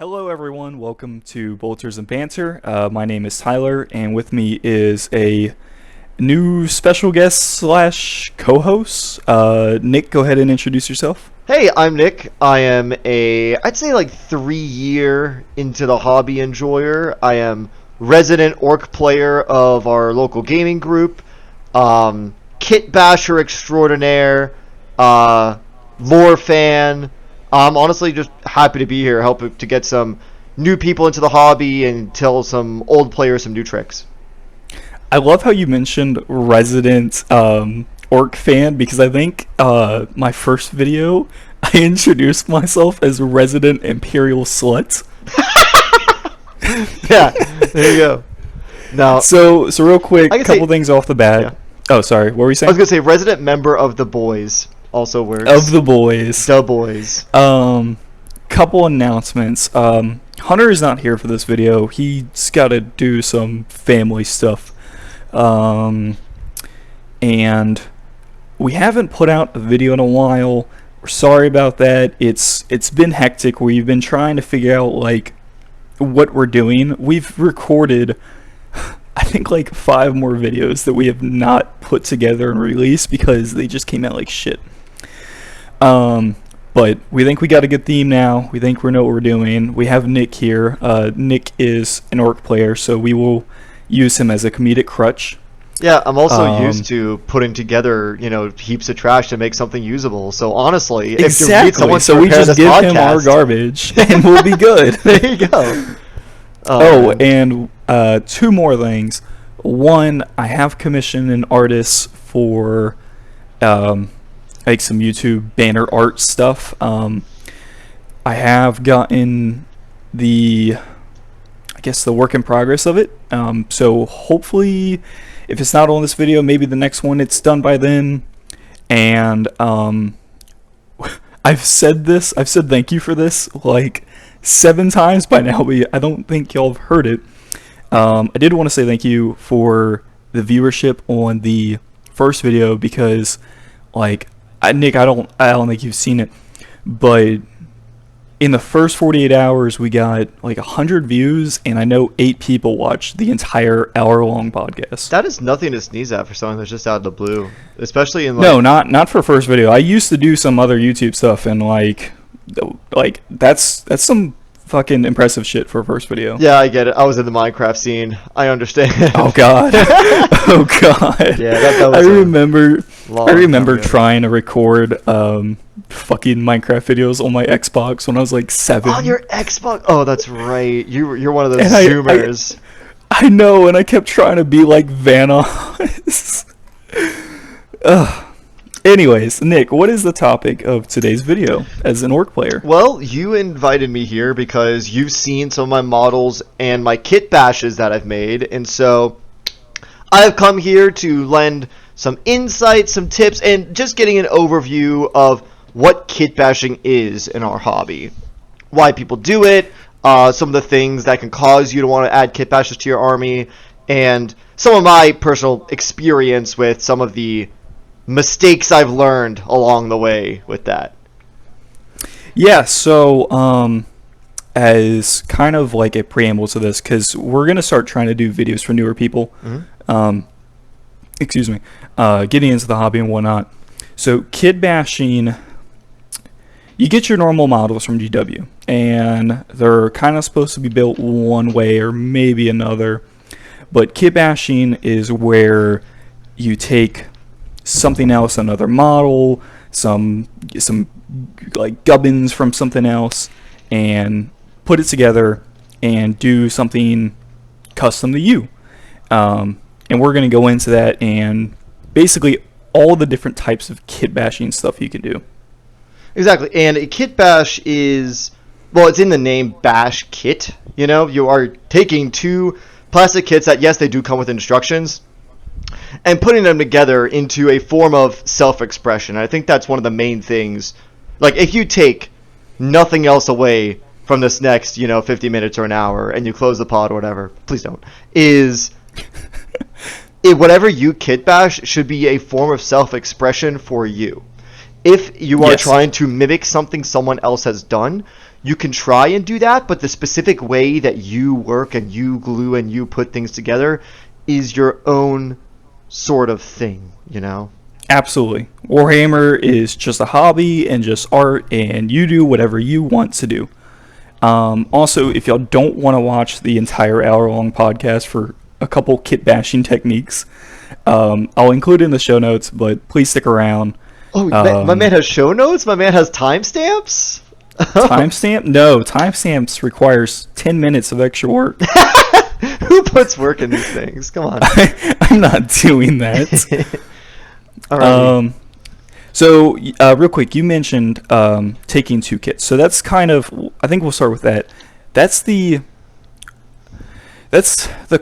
Hello everyone, welcome to Bolters and Banter. My name is Tyler, and with me is a new special guest slash co-host. Nick, go ahead and introduce yourself. Hey, I'm Nick. I am I'd say like 3 year into the hobby enjoyer. I am resident orc player of our local gaming group, kit basher extraordinaire, lore fan. I'm honestly just happy to be here, helping to get some new people into the hobby and tell some old players some new tricks. I love how you mentioned resident orc fan, because I think my first video I introduced myself as resident imperial slut. Yeah, there you go. Now, so real quick, I a can couple say- things off the bat. Yeah. Oh, sorry, what were you I saying? was gonna say resident member of the boys also works. Of the boys. The boys. Couple announcements. Hunter is not here for this video. He's got to do some family stuff. And we haven't put out a video in a while. We're sorry about that. It's been hectic. We've been trying to figure out like what we're doing. We've recorded I think like 5 more videos that we have not put together and released because they just came out like shit. But we think we got a good theme now. We think we know what we're doing. We have Nick here. Nick is an orc player, so we will use him as a comedic crutch. Yeah, I'm also used to putting together, heaps of trash to make something usable. So honestly, if you need Exactly. someone to So we prepare just this give him podcast, our garbage, and we'll be good. there you go. Oh, and 2 more things. One, I have commissioned an artist for like some YouTube banner art stuff. I have gotten the work in progress of it. So hopefully, if it's not on this video, maybe the next one it's done by then. And I've said thank you for this like 7 times by now, but I don't think y'all have heard it. I did want to say thank you for the viewership on the first video, because like Nick, I don't think you've seen it, but in the first 48 hours we got like 100 views, and I know 8 people watched the entire hour-long podcast. That is nothing to sneeze at for something that's just out of the blue, especially in No, not for first video. I used to do some other YouTube stuff, and like that's some fucking impressive shit for a first video. Yeah, I get it. I was in the Minecraft scene. I understand. Oh god. Oh god. Yeah, that was I remember long time trying to record fucking Minecraft videos on my Xbox when I was like 7. on your Xbox. Oh, that's right. You're one of those And Zoomers. I know, and I kept trying to be like Vanoss. Ugh. Anyways, Nick, what is the topic of today's video as an orc player? Well, you invited me here because you've seen some of my models and my kit bashes that I've made, and so I have come here to lend some insight, some tips, and just getting an overview of what kit bashing is in our hobby, why people do it, some of the things that can cause you to want to add kit bashes to your army, and some of my personal experience with some of the mistakes I've learned along the way with that. Yeah, so as kind of like a preamble to this, because we're going to start trying to do videos for newer people, getting into the hobby and whatnot. So kit bashing, you get your normal models from GW, and they're kind of supposed to be built one way or maybe another, but kit bashing is where you take something else, another model, some like gubbins from something else, and put it together and do something custom to you. And we're going to go into that and basically all the different types of kit bashing stuff you can do. Exactly, and a kit bash is, well, it's in the name bash kit. You are taking 2 plastic kits that, yes, they do come with instructions, and putting them together into a form of self-expression. I think that's one of the main things. Like, if you take nothing else away from this next, 50 minutes or an hour, and you close the pod or whatever, please don't, whatever you kit bash should be a form of self-expression for you. If you are trying to mimic something someone else has done, you can try and do that, but the specific way that you work and you glue and you put things together is your own sort of thing, you know? Absolutely. Warhammer is just a hobby and just art, and you do whatever you want to do. Also, if y'all don't want to watch the entire hour-long podcast for a couple kit bashing techniques, I'll include it in the show notes, but please stick around. Oh, my man has show notes? My man has timestamps? Timestamp? No, timestamps requires 10 minutes of extra work. Who puts work in these things? Come on. I'm not doing that. Alrighty. So, real quick, you mentioned taking 2 kits. So that's kind of, I think we'll start with that. That's the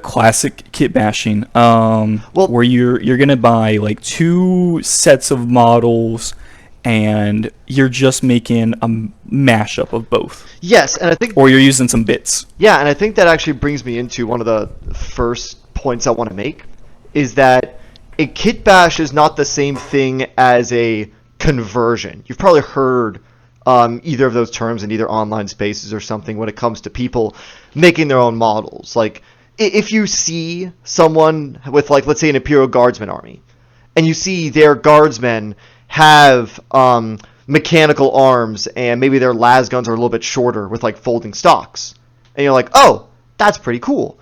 classic kit bashing, where you're gonna buy like 2 sets of models, and you're just making a mashup of both. Yes, and I think... Or you're using some bits. Yeah, and I think that actually brings me into one of the first points I want to make, is that a kit bash is not the same thing as a conversion. You've probably heard either of those terms in either online spaces or something when it comes to people making their own models. Like, if you see someone with, like, let's say an Imperial Guardsman army, and you see their guardsmen have mechanical arms, and maybe their las guns are a little bit shorter with like folding stocks, and you're like, oh, that's pretty cool.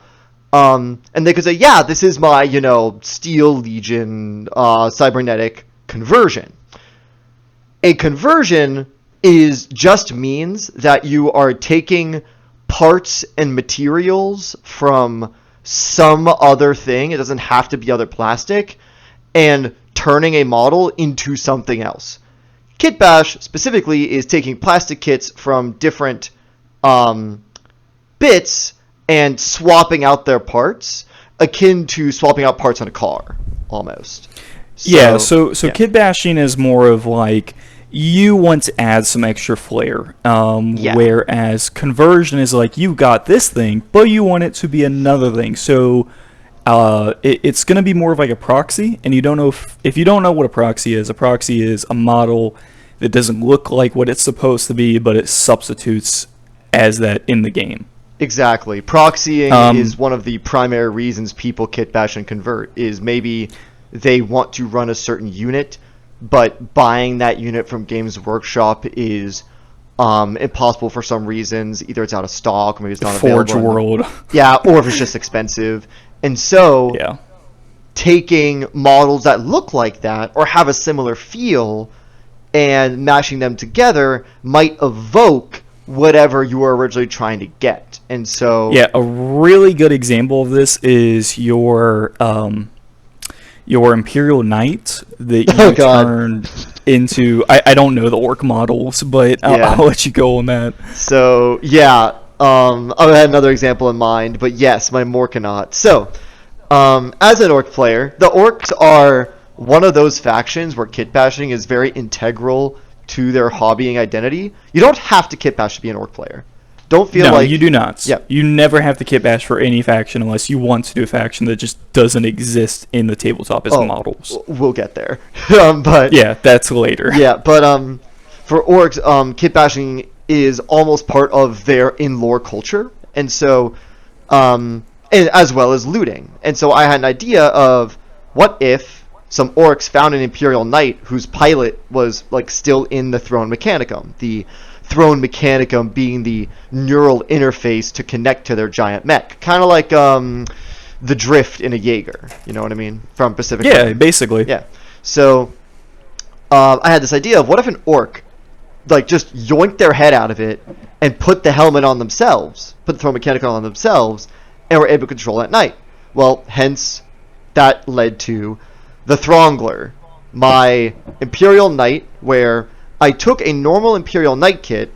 And they could say, yeah, this is my, Steel Legion cybernetic conversion. A conversion just means that you are taking parts and materials from some other thing, it doesn't have to be other plastic, and turning a model into something else. Kitbash specifically is taking plastic kits from different bits and swapping out their parts, akin to swapping out parts on a car, almost. So kitbashing is more of like, you want to add some extra flair, whereas conversion is like, you got this thing, but you want it to be another thing. So it's going to be more of like a proxy, and you don't know if you don't know what a proxy is a model that doesn't look like what it's supposed to be, but it substitutes as that in the game. Exactly. Proxying is one of the primary reasons people kitbash and convert, is maybe they want to run a certain unit, but buying that unit from Games Workshop is impossible for some reasons. Either it's out of stock, or maybe it's not Forge available. World. Yeah, or if it's just expensive. And so, taking models that look like that, or have a similar feel, and mashing them together might evoke whatever you were originally trying to get. And so... Yeah, a really good example of this is your Imperial Knight that you turned into... I don't know the orc models, but I'll let you go on that. So, yeah, I had another example in mind, but yes, my Morkanaut. So, as an orc player, the orcs are one of those factions where kitbashing is very integral to their hobbying identity. You don't have to kitbash to be an orc player. Don't feel like... No, you do not. Yeah. You never have to kitbash for any faction unless you want to do a faction that just doesn't exist in the tabletop as models. We'll get there. But yeah, that's later. Yeah, but for orcs, kitbashing is almost part of their in-lore culture, and so, and as well as looting. And so I had an idea of, what if some orcs found an Imperial Knight whose pilot was like still in the Throne Mechanicum, the Throne Mechanicum being the neural interface to connect to their giant mech, kind of like the drift in a Jaeger, you know what I mean, from Pacific Rim. Basically. Yeah. So I had this idea of, what if an orc like just yoinked their head out of it and put the helmet on themselves, put the Throne Mechanicum on themselves, and were able to control that knight. Well, hence that led to the Throngler, my Imperial Knight, where I took a normal Imperial Knight kit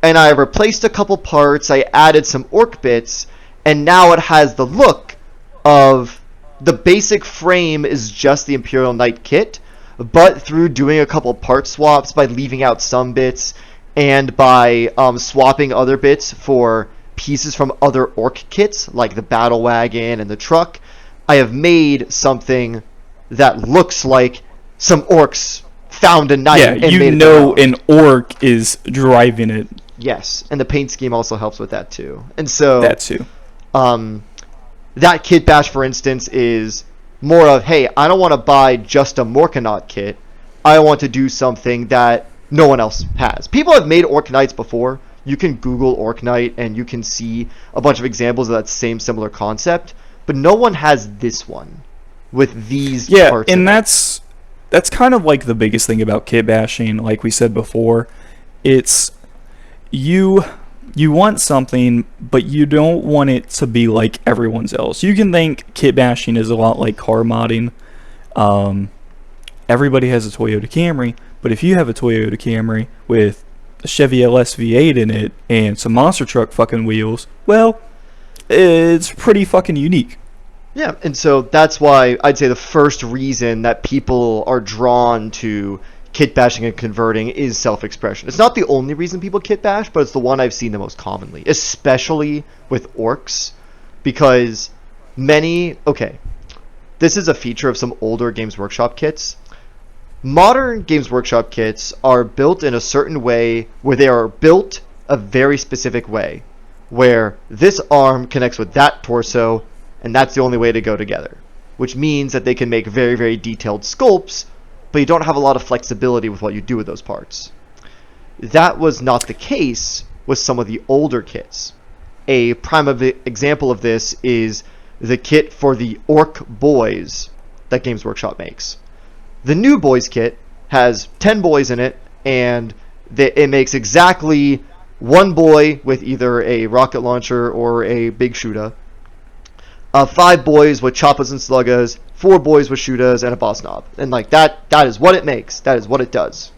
and I replaced a couple parts, I added some orc bits, and now it has the look of the basic frame is just the Imperial Knight kit, but through doing a couple part swaps, by leaving out some bits, and by swapping other bits for pieces from other orc kits, like the battle wagon and the truck, I have made something that looks like some orcs found a knight. Yeah, and made it an orc is driving it. Yes, and the paint scheme also helps with that too. And so That too. That kitbash, for instance, is more of, hey, I don't want to buy just a Morkanaut kit. I want to do something that no one else has. People have made Orc Knights before. You can Google Orc Knight and you can see a bunch of examples of that same similar concept, but no one has this one with these parts. Yeah, and that's kind of like the biggest thing about kit bashing. Like we said before, it's you want something, but you don't want it to be like everyone's else. You can think kit bashing is a lot like car modding. Everybody has a Toyota Camry, but if you have a Toyota Camry with a Chevy LS V8 in it and some monster truck fucking wheels, well, it's pretty fucking unique. Yeah, and so that's why I'd say the first reason that people are drawn to kit bashing and converting is self-expression. It's not the only reason people kit bash, but it's the one I've seen the most commonly, especially with orcs, because this is a feature of some older Games Workshop kits. Modern Games Workshop kits are built in a certain way where they are built a very specific way, where this arm connects with that torso, and that's the only way to go together, which means that they can make very, very detailed sculpts, but you don't have a lot of flexibility with what you do with those parts. That was not the case with some of the older kits. A prime example of this is the kit for the Orc Boys that Games Workshop makes. The new Boys kit has 10 boys in it, and it makes exactly one boy with either a rocket launcher or a big shooter, 5 boys with choppas and sluggas, 4 boys with shooters, and a boss knob. And like that is what it makes. That is what it does.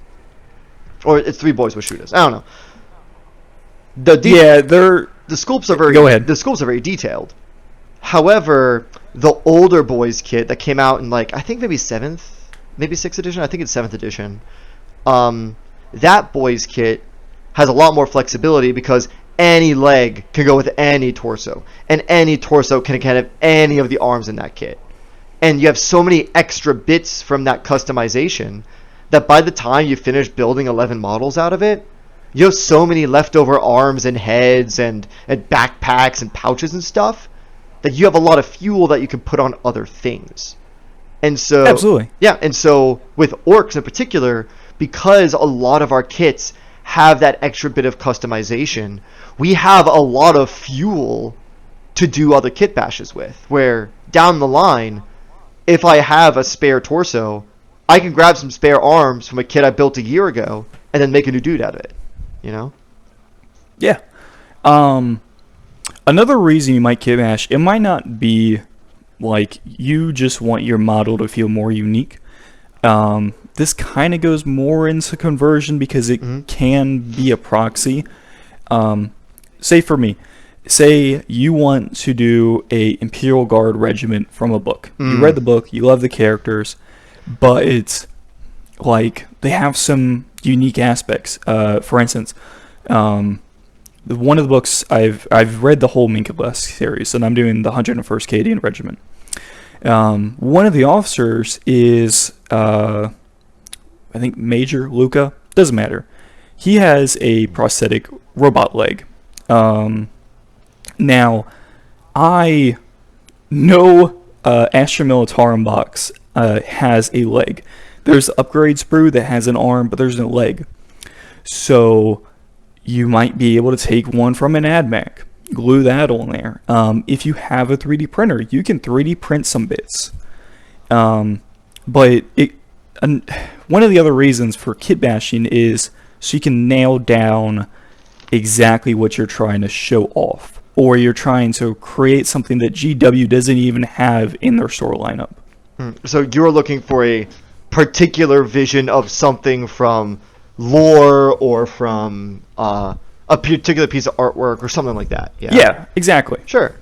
Or it's 3 boys with shooters. I don't know. The sculpts are very. Go ahead. The sculpts are very detailed. However, the older boys kit that came out in I think maybe 6th edition. I think it's 7th edition. That boys kit has a lot more flexibility because any leg can go with any torso, and any torso can have any of the arms in that kit. And you have so many extra bits from that customization that by the time you finish building 11 models out of it, you have so many leftover arms and heads and backpacks and pouches and stuff that you have a lot of fuel that you can put on other things. And so, absolutely. Yeah, and so with orcs in particular, because a lot of our kits have that extra bit of customization, we have a lot of fuel to do other kit bashes with, where down the line, if I have a spare torso, I can grab some spare arms from a kit I built a year ago and then make a new dude out of it, you know? Yeah. Another reason you might kit bash, it might not be like you just want your model to feel more unique. This kind of goes more into conversion because it can be a proxy. Say for me, say you want to do a Imperial Guard regiment from a book. You read the book, you love the characters, but it's like they have some unique aspects. For instance, one of the books I've read the whole Minkabless series, and I'm doing the 101st Cadian Regiment. One of the officers is I think Major Luca, doesn't matter. He has a prosthetic robot leg. Now, I know Astra Militarum box has a leg. There's the upgrade sprue that has an arm, but there's no leg. So you might be able to take one from an AdMac, glue that on there. If you have a 3D printer, you can 3D print some bits. But one of the other reasons for kit bashing is so you can nail down exactly what you're trying to show off, or you're trying to create something that GW doesn't even have in their store lineup. So you're looking for a particular vision of something from lore or from a particular piece of artwork or something like that. Yeah, exactly. Sure.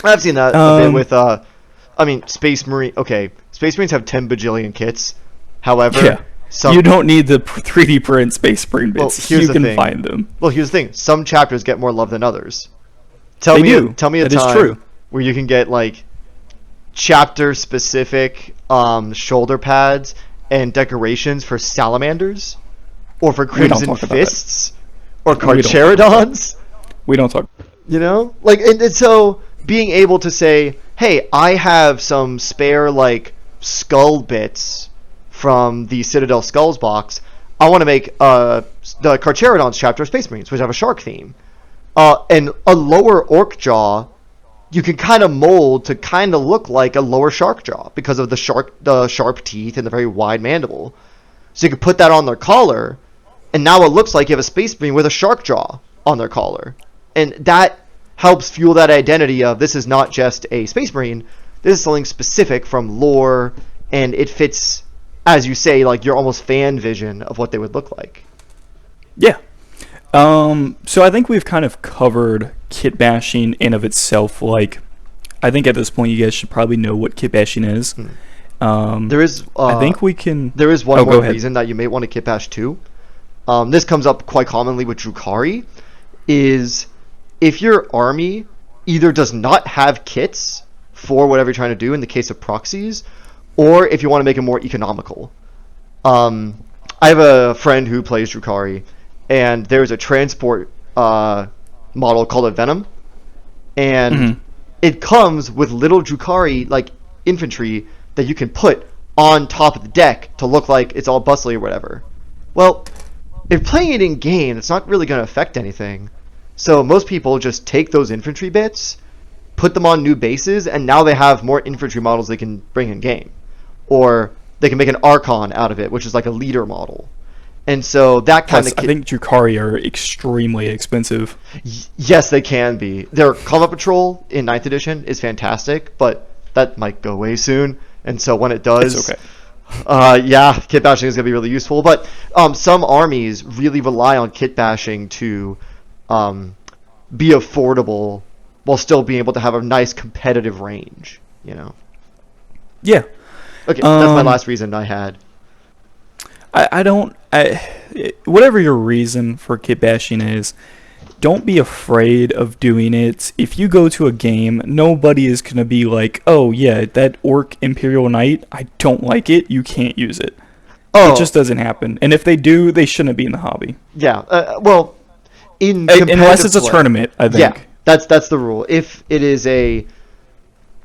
I've seen that a bit with, Space Marine. Okay, Space Marines have 10 bajillion kits. However, you don't need the 3D print Space Marine bits. You can find them. Well, here's the thing. Some chapters get more love than others. Tell me a time where you can get chapter-specific shoulder pads and decorations for salamanders or for Crimson Fists or Carcharodons. We don't talk. You know, like, and so being able to say, hey, I have some spare like skull bits from the Citadel Skulls box. I want to make the Carcharodons chapter of Space Marines, which have a shark theme, and a lower orc jaw. You can kind of mold to kind of look like a lower shark jaw because of the sharp teeth and the very wide mandible. So you can put that on their collar, and now it looks like you have a Space Marine with a shark jaw on their collar. And that helps fuel that identity of this is not just a Space Marine, this is something specific from lore, and it fits, as you say, like your almost fan vision of what they would look like. Yeah. So I think we've kind of covered kit bashing in of itself. Like, I think at this point you guys should probably know what kit bashing is. There is, I think we can. There is one more reason that you may want to kit bash too. This comes up quite commonly with Drukhari, is if your army either does not have kits for whatever you're trying to do in the case of proxies, or if you want to make it more economical. I have a friend who plays Drukhari, and there's a transport model called a Venom, and it comes with little Drukhari like infantry that you can put on top of the deck to look like it's all bustly or whatever. Well, if playing it in game, it's not really going to affect anything. So most people just take those infantry bits, put them on new bases, and now they have more infantry models they can bring in game. Or they can make an Archon out of it, which is like a leader model. And so that kind of... I think Drukhari are extremely expensive. Yes, they can be. Their Combat Patrol in 9th edition is fantastic, but that might go away soon. And so when it does... It's okay. Yeah, kit bashing is going to be really useful. But some armies really rely on kit bashing to be affordable while still being able to have a nice competitive range, you know? Yeah. Okay, that's my last reason I had. Whatever your reason for kit bashing is, don't be afraid of doing it. If you go to a game, nobody is going to be like, oh yeah, that Orc Imperial Knight, I don't like it, you can't use it. Oh. It just doesn't happen. And if they do, they shouldn't be in the hobby. Yeah, well, unless it's a tournament, I think. Yeah, that's the rule. If it is a,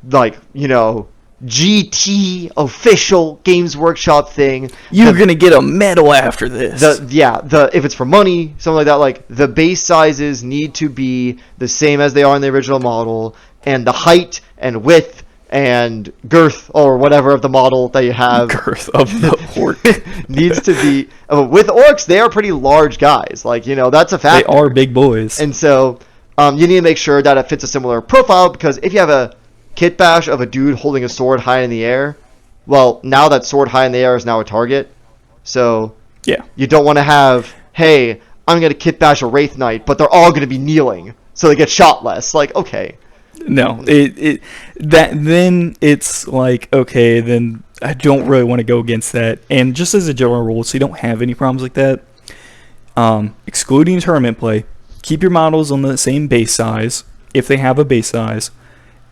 like, you know, GT official Games Workshop thing, you're gonna get a medal after this. If it's for money, something like that, like the base sizes need to be the same as they are in the original model, and the height and width and girth or whatever of the model that you have, girth of the orc needs to be with orcs. They are pretty large guys, like, you know, that's a fact. They are big boys, and so you need to make sure that it fits a similar profile, because if you have a kit bash of a dude holding a sword high in the air, well, now that sword high in the air is now a target. So yeah, you don't want to have, hey, I'm going to kit bash a Wraith Knight, but they're all going to be kneeling, so they get shot less. Like, okay. No, then it's like, okay, then I don't really want to go against that. And just as a general rule, so you don't have any problems like that, excluding tournament play, keep your models on the same base size, if they have a base size.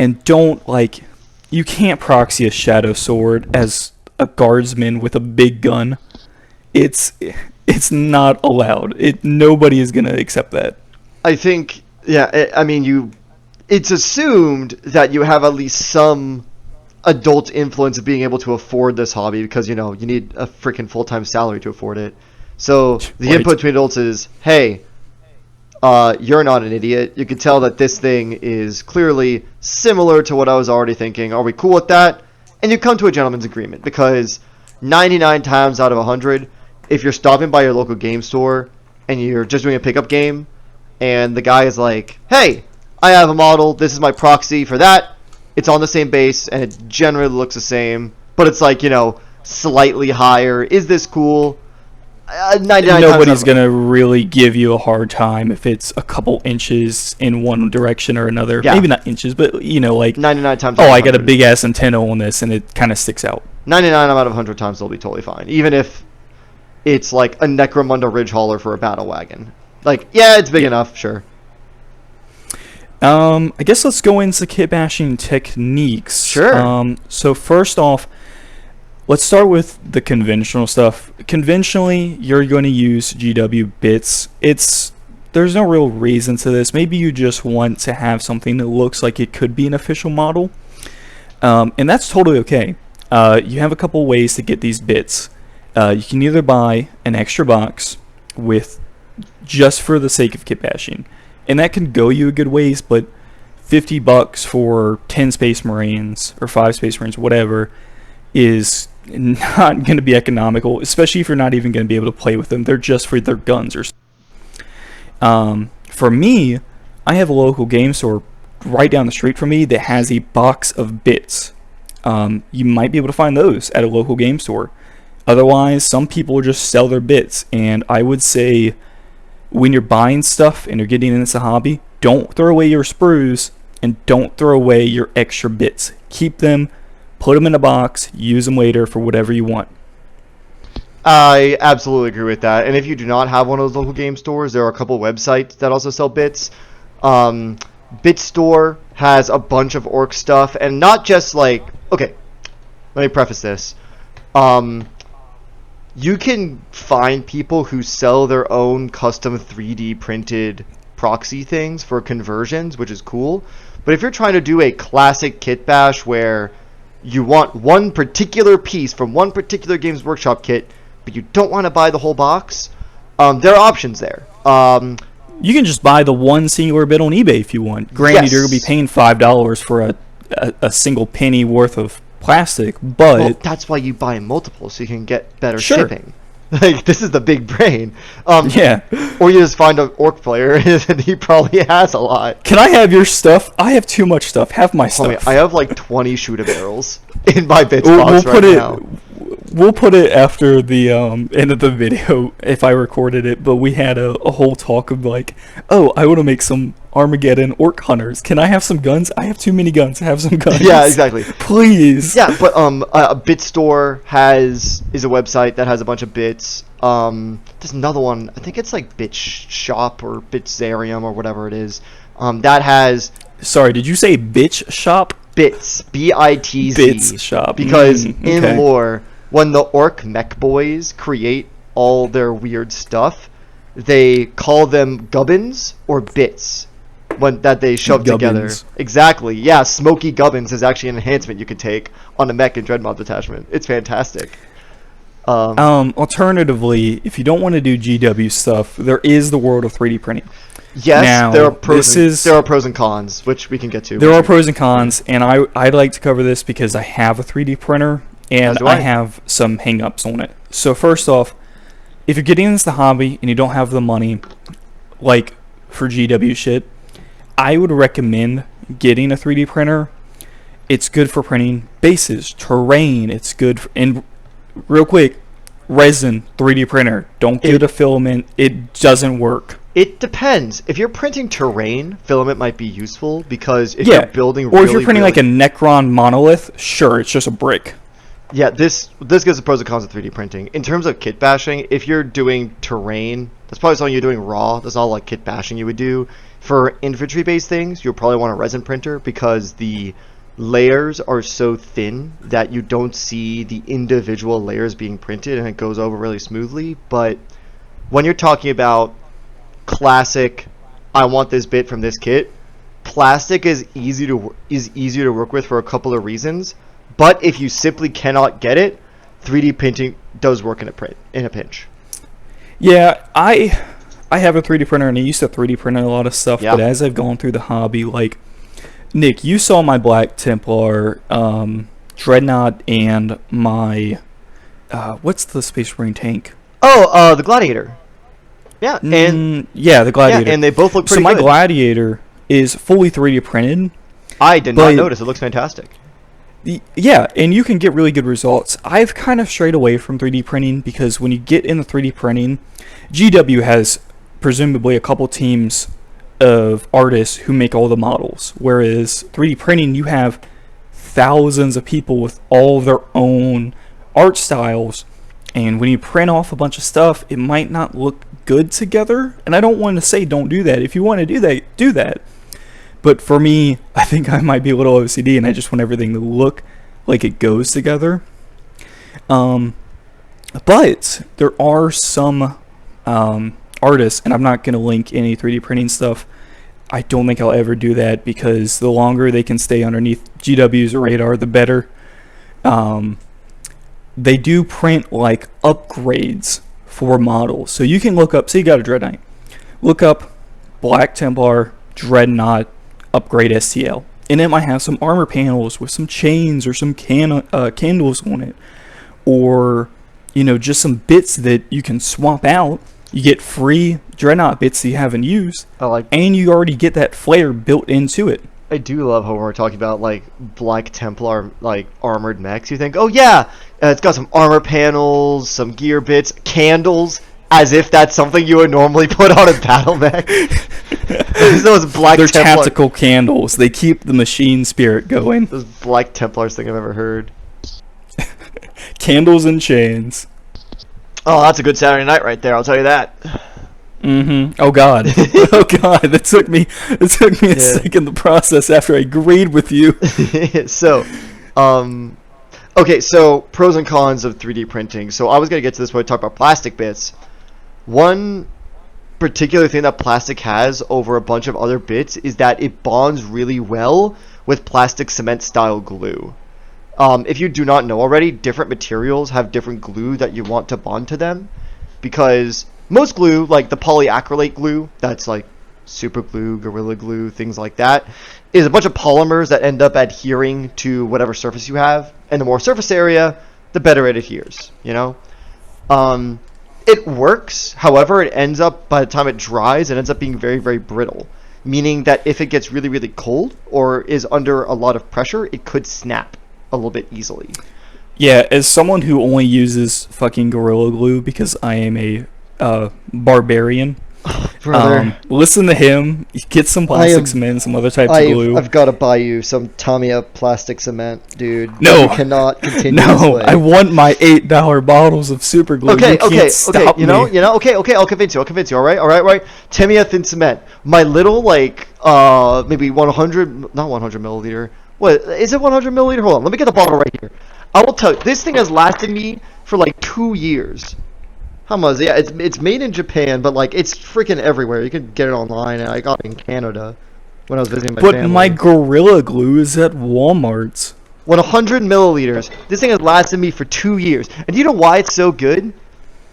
And don't, like, you can't proxy a shadow sword as a guardsman with a big gun. It's not allowed. Nobody is going to accept that. I think, yeah, I mean, it's assumed that you have at least some adult influence of being able to afford this hobby, because, you know, you need a freaking full-time salary to afford it. So the input between adults is, hey, you're not an idiot. You can tell that this thing is clearly similar to what I was already thinking. Are we cool with that? And you come to a gentleman's agreement, because 99 times out of 100, if you're stopping by your local game store and you're just doing a pickup game, and the guy is like, hey, I have a model, this is my proxy for that, it's on the same base, and it generally looks the same, but it's like, you know, slightly higher. Is this cool? Nobody's going to really give you a hard time if it's a couple inches in one direction or another. Yeah. Maybe not inches, but, you know, like, 99 times I got a big ass antenna on this, and it kind of sticks out. 99 out of 100 times they'll be totally fine, even if it's like a Necromunda Ridge Hauler for a battle wagon. Like, yeah, it's big enough, sure. I guess let's go into kit bashing techniques. Sure. So first off, let's start with the conventional stuff. Conventionally, you're going to use GW bits. It's there's no real reason to this. Maybe you just want to have something that looks like it could be an official model, and that's totally okay. You have a couple ways to get these bits. You can either buy an extra box with just for the sake of kitbashing, and that can go you a good ways, but $50 for 10 Space Marines or 5 Space Marines, whatever, is not going to be economical, especially if you're not even going to be able to play with them. They're just for their guns or for me, I have a local game store right down the street from me that has a box of bits. You might be able to find those at a local game store. Otherwise, some people just sell their bits, and I would say when you're buying stuff and you're getting into the hobby, don't throw away your sprues and don't throw away your extra bits. Keep them, put them in a box, use them later for whatever you want. I absolutely agree with that. And if you do not have one of those local game stores, there are a couple websites that also sell bits. BitStore has a bunch of orc stuff, and not just like, okay, let me preface this. You can find people who sell their own custom 3D printed proxy things for conversions, which is cool. But if you're trying to do a classic kit bash where you want one particular piece from one particular Games Workshop kit, but you don't want to buy the whole box, there are options there. You can just buy the one singular bit on eBay if you want. Granted, Yes. you're going to be paying $5 for a single penny worth of plastic, but... Well, that's why you buy multiple, so you can get better Sure. shipping. Like, this is the big brain. Yeah. Or you just find an orc player, and he probably has a lot. Can I have your stuff? I have too much stuff. Have my Homie, stuff. I have like 20 shooter barrels in my bits We'll box put right it. now. We'll put it after the end of the video if I recorded it. But we had a whole talk of like, oh, I want to make some Armageddon orc hunters. Can I have some guns? I have too many guns. Have some guns. Yeah, exactly. Please. Yeah, but BitStore is a website that has a bunch of bits. There's another one. I think it's like BitShop or Bitzarium or whatever it is. That has. Sorry, did you say bitch shop? Bits, BITZ. Bits shop. Because okay. in lore, when the orc mech boys create all their weird stuff, they call them gubbins or bits that they shove together. Gubbins. Exactly. Yeah, Smoky Gubbins is actually an enhancement you could take on a mech and Dreadmount detachment. It's fantastic. Alternatively, if you don't want to do GW stuff, there is the world of 3D printing. Yes, Now, there are pros and cons, which we can get to. There are pros and cons, and I'd like to cover this because I have a 3D printer, and As do I. I have some hang-ups on it. So first off, if you're getting into the hobby and you don't have the money, like for GW shit, I would recommend getting a 3D printer. It's good for printing bases, terrain. It's good for, and real quick, resin 3D printer. Don't get a filament. It doesn't work. It depends. If you're printing terrain, filament might be useful because if Yeah, you're building or if you're printing like a Necron monolith, sure, it's just a brick. Yeah, this gives the pros and cons of 3D printing. In terms of kit bashing, if you're doing terrain, that's probably something you're doing raw. That's all like kit bashing you would do. For infantry-based things, you'll probably want a resin printer because the layers are so thin that you don't see the individual layers being printed and it goes over really smoothly. But when you're talking about classic, I want this bit from this kit, plastic is easier to work with for a couple of reasons. But if you simply cannot get it, 3D printing does work in a pinch. Yeah, I have a 3D printer and I used to 3D print a lot of stuff, Yeah. but as I've gone through the hobby, like Nick, you saw my Black Templar Dreadnought and my what's the Space Marine tank? Oh, the Gladiator. Yeah, and yeah, the Gladiator. yeah, and they both look pretty so my good. Gladiator is fully 3D printed. I did but- not notice. It looks fantastic. Yeah, and you can get really good results. I've kind of strayed away from 3D printing because when you get into 3D printing, GW has presumably a couple teams of artists who make all the models, whereas 3D printing, you have thousands of people with all their own art styles, and when you print off a bunch of stuff, it might not look good together. And I don't want to say don't do that. If you want to do that, do that. But for me, I think I might be a little OCD and I just want everything to look like it goes together. But there are some artists, and I'm not going to link any 3D printing stuff. I don't think I'll ever do that because the longer they can stay underneath GW's radar, the better. They do print like upgrades for models. So you can look up, say you got a Dread Knight, look up Black Templar Dreadnought upgrade STL. And it might have some armor panels with some chains or some candles on it. Or, you know, just some bits that you can swap out. You get free Dreadnought bits that you haven't used. And you already get that flare built into it. I do love how when we're talking about like Black Templar like armored mechs, you think, oh yeah, it's got some armor panels, some gear bits, candles, as if that's something you would normally put on a battle mech. Those Black They're Templar tactical candles. They keep the machine spirit going. Those Black Templars thing I've ever heard. Candles and chains. Oh, that's a good Saturday night right there. I'll tell you that. Oh God. Oh God. It took me a second to process after I agreed with you. So, okay. So pros and cons of 3D printing. So I was gonna get to this when I talk about plastic bits. One particular thing that plastic has over a bunch of other bits is that it bonds really well with plastic cement style glue. If you do not know already, different materials have different glue that you want to bond to them, because most glue, like the polyacrylate glue, that's like super glue, gorilla glue, things like that, is a bunch of polymers that end up adhering to whatever surface you have, and the more surface area, the better it adheres, you know? It works, however, it ends up, by the time it dries, it ends up being very, very brittle, meaning that if it gets really, really cold, or is under a lot of pressure, it could snap a little bit easily. Yeah, as someone who only uses fucking Gorilla Glue because I am a barbarian, Brother, listen to him. Get some plastic cement, some other types of glue. I've got to buy you some Tamiya plastic cement, dude. No, you cannot continue this way. I want my $8 bottles of super glue. Okay, you can't stop me. You know. Okay. I'll convince you. All right. Tamiya thin cement. My little maybe 100, not 100 milliliter. What is it? 100 milliliter? Hold on, let me get the bottle right here. I will tell you, this thing has lasted me for like 2 years. How much? Yeah, it's made in Japan, but like it's freaking everywhere. You can get it online, and I got it in Canada when I was visiting my family. But my Gorilla Glue is at Walmart's. 100 milliliters. This thing has lasted me for 2 years, and do you know why it's so good?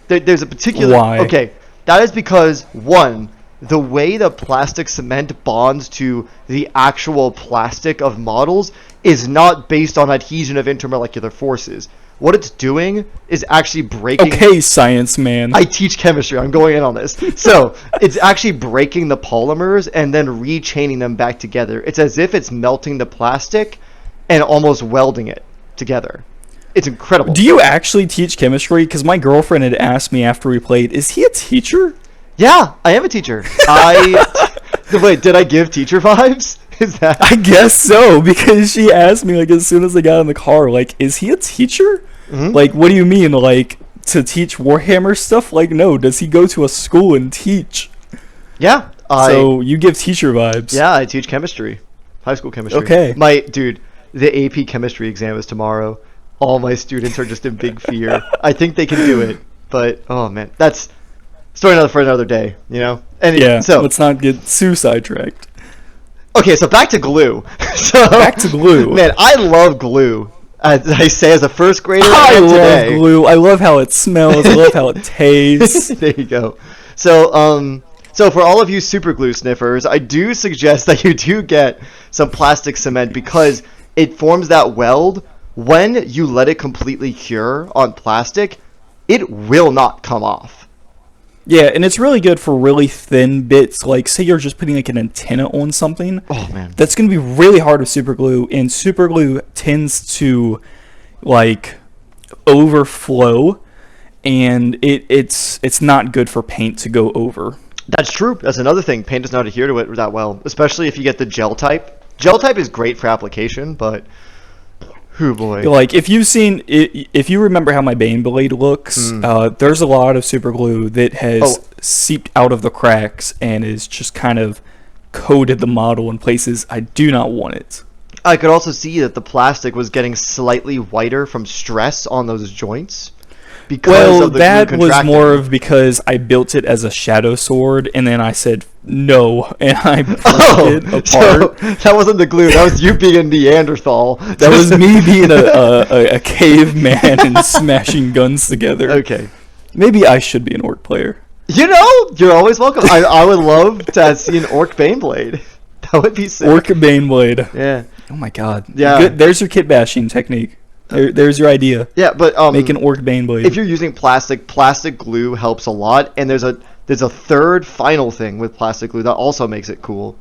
There's a particular. Why? Okay, that is because one, the way the plastic cement bonds to the actual plastic of models is not based on adhesion of intermolecular forces. What it's doing is actually breaking... Okay, science man. I teach chemistry. I'm going in on this. So, it's actually breaking the polymers and then rechaining them back together. It's as if it's melting the plastic and almost welding it together. It's incredible. Do you actually teach chemistry? Because my girlfriend had asked me after we played, is he a teacher? Yeah, I am a teacher. Wait, did I give teacher vibes? Is that? I guess so, because she asked me like as soon as I got in the car, like, is he a teacher? Mm-hmm. Like, what do you mean, like, to teach Warhammer stuff? Like, no, does he go to a school and teach? Yeah. So you give teacher vibes. Yeah, I teach chemistry, high school chemistry. Okay. The AP chemistry exam is tomorrow. All my students are just in big fear. I think they can do it, but oh man, that's story for another day, you know. And yeah. So let's not get too sidetracked. Okay, so back to glue. Back to glue. Man, I love glue. As I say, as a first grader, I love glue. I love how it smells. I love how it tastes. There you go. So for all of you super glue sniffers, I do suggest that you do get some plastic cement because it forms that weld. When you let it completely cure on plastic, it will not come off. Yeah, and it's really good for really thin bits. Like, say you're just putting like an antenna on something. Oh man, that's going to be really hard with super glue, and super glue tends to like overflow, and it's not good for paint to go over. That's true. That's another thing. Paint does not adhere to it that well, especially if you get the gel type. Gel type is great for application, but oh boy. Like, if you remember how my Bane blade looks, there's a lot of super glue that has seeped out of the cracks and is just kind of coated the model in places I do not want it. I could also see that the plastic was getting slightly whiter from stress on those joints. because of the glue that was contracting. more of because I built it as a shadow sword, and then I said no, and I broke it apart. So that wasn't the glue. That was you being a Neanderthal. That was me being a caveman and smashing guns together. Okay. Maybe I should be an orc player. You know, you're always welcome. I would love to see an orc baneblade. That would be sick. Orc baneblade. Yeah. Oh my god. Yeah. Good. There's your kit bashing technique. There's your idea. Yeah, but Make an orc baneblade. if you're using plastic glue helps a lot. And there's a third final thing with plastic glue that also makes it cool,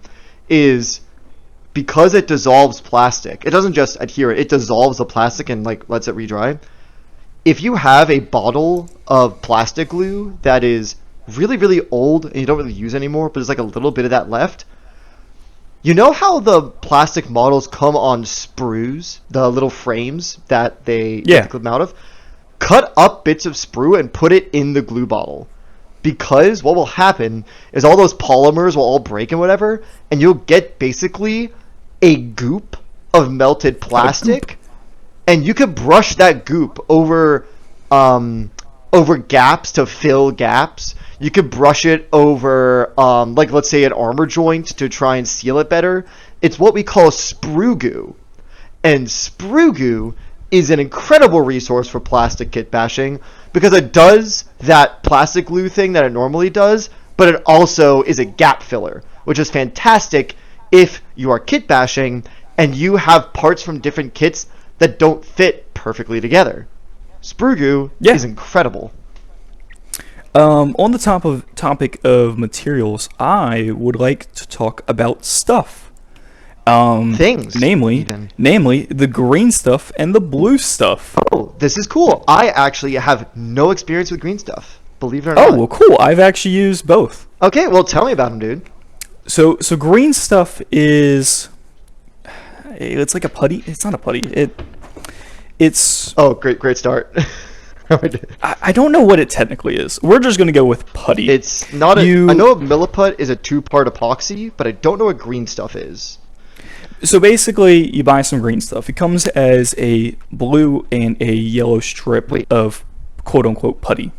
is because it dissolves plastic. It doesn't just adhere; it dissolves the plastic and like lets it redry. If you have a bottle of plastic glue that is really, really old and you don't really use anymore, but there's like a little bit of that left, you know how the plastic models come on sprues, the little frames that they come out of? Cut up bits of sprue and put it in the glue bottle. Because what will happen is all those polymers will all break and whatever, and you'll get basically a goop of melted plastic. And you could brush that goop over gaps to fill gaps. You could brush it over, like let's say an armor joint to try and seal it better. It's what we call sprue goo. And sprue goo is an incredible resource for plastic kit bashing because it does that plastic glue thing that it normally does, but it also is a gap filler, which is fantastic if you are kit bashing and you have parts from different kits that don't fit perfectly together. Sprue goo is incredible. On the topic of materials, I would like to talk about stuff. Things. Namely the Greenstuff and the Bluestuff. Oh, this is cool. I actually have no experience with Greenstuff, believe it or not. Oh, well, cool. I've actually used both. Okay, well, tell me about them, dude. So Greenstuff is... It's like a putty. It's not a putty. It's... Oh, great start. I don't know what it technically is. We're just going to go with putty. It's not I know a milliput is a 2-part epoxy, but I don't know what Greenstuff is. So basically, you buy some Greenstuff. It comes as a blue and a yellow strip of quote-unquote putty.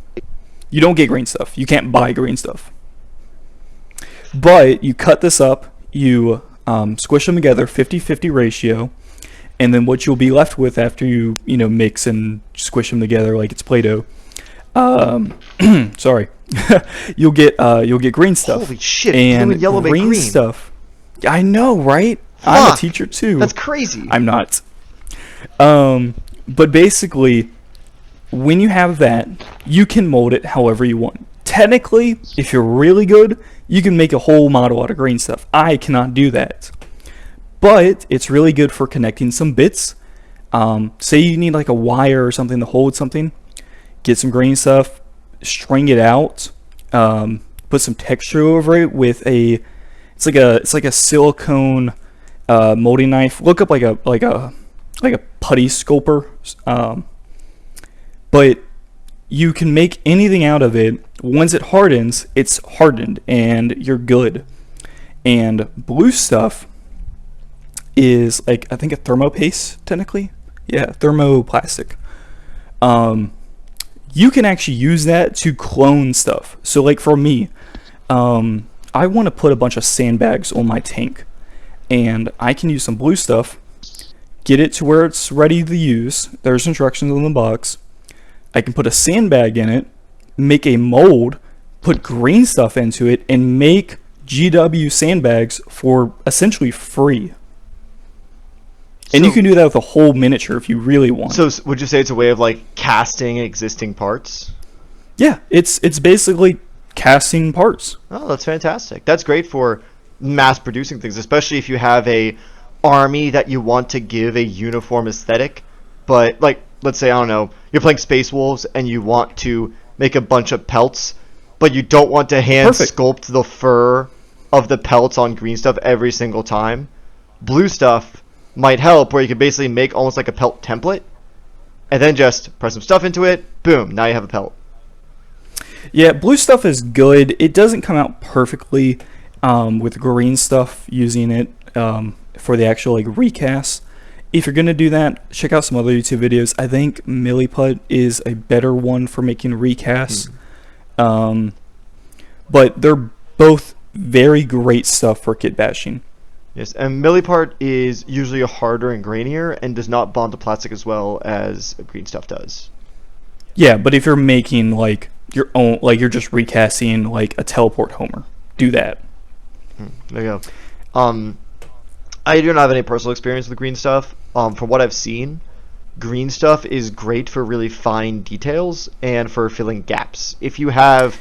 You don't get Greenstuff. You can't buy Greenstuff. But you cut this up, you squish them together, 50-50 ratio, and then what you'll be left with after you mix and squish them together like it's Play-Doh. Sorry, you'll get Greenstuff. Holy shit! And blue and yellow make green stuff. I know, right? Fuck, I'm a teacher too. That's crazy. I'm not. But basically, when you have that, you can mold it however you want. Technically, if you're really good, you can make a whole model out of Greenstuff. I cannot do that. But it's really good for connecting some bits. Say you need like a wire or something to hold something. Get some Greenstuff, string it out, put some texture over it with it's like a silicone molding knife. Look up like a putty sculper. But you can make anything out of it. Once it hardens, it's hardened and you're good. And Bluestuff is like, I think, a thermopaste technically. Yeah, thermoplastic. You can actually use that to clone stuff. So like for me, I want to put a bunch of sandbags on my tank, and I can use some Bluestuff, get it to where it's ready to use. There's instructions on the box. I can put a sandbag in it, make a mold, put Greenstuff into it, and make GW sandbags for essentially free. And you can do that with a whole miniature if you really want. So would you say it's a way of like casting existing parts? Yeah, it's basically casting parts. Oh, that's fantastic. That's great for mass producing things, especially if you have a army that you want to give a uniform aesthetic. But like, let's say, I don't know, you're playing Space Wolves and you want to make a bunch of pelts, but you don't want to hand sculpt the fur of the pelts on Greenstuff every single time. Bluestuff might help, where you can basically make almost like a pelt template and then just press some stuff into it, boom, now you have a pelt. Yeah, Bluestuff is good. It doesn't come out perfectly with Greenstuff using it for the actual like recast. if you're gonna do that, check out some other YouTube videos. I think Milliput is a better one for making recasts. But they're both very great stuff for kit bashing. Yes, and Milliput is usually harder and grainier and does not bond to plastic as well as Greenstuff does. Yeah, but if you're making like your own, like you're just recasting like a teleport Homer, do that. There you go. I do not have any personal experience with Greenstuff. From what I've seen, Greenstuff is great for really fine details and for filling gaps. If you have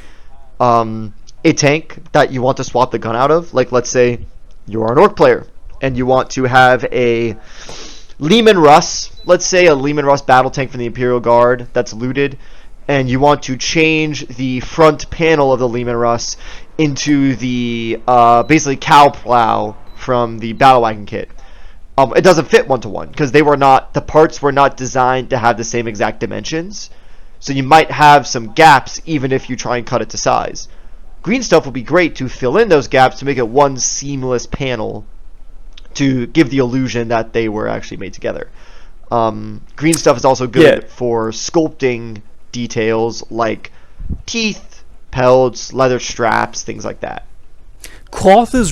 a tank that you want to swap the gun out of, like let's say you're an orc player and you want to have a Leman Russ, let's say a Leman Russ battle tank from the Imperial Guard that's looted, and you want to change the front panel of the Leman Russ into the basically cow plow from the battle wagon kit. It doesn't fit one-to-one because the parts were not designed to have the same exact dimensions, so you might have some gaps even if you try and cut it to size. Greenstuff will be great to fill in those gaps to make it one seamless panel to give the illusion that they were actually made together. Greenstuff is also good for sculpting details like teeth, pelts, leather straps, things like that. Cloth is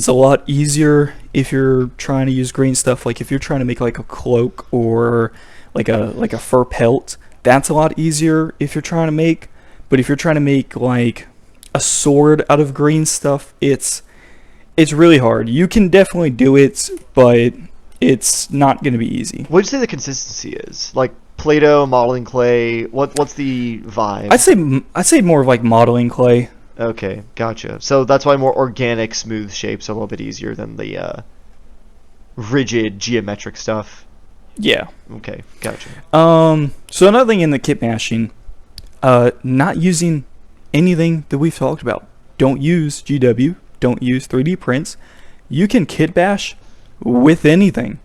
a lot easier if you're trying to use Greenstuff. Like if you're trying to make like a cloak or like a fur pelt, that's a lot easier if you're trying to make. But if you're trying to make like a sword out of Greenstuff, it's really hard. You can definitely do it, but it's not going to be easy. What would you say the consistency is? Like Play-Doh, modeling clay, what's the vibe? I'd say more of like modeling clay. Okay, gotcha. So that's why more organic, smooth shapes are a little bit easier than the rigid geometric stuff. Yeah. Okay, gotcha. So another thing in the kit bashing, not using anything that we've talked about. Don't use GW. Don't use 3D prints. You can kit bash with anything.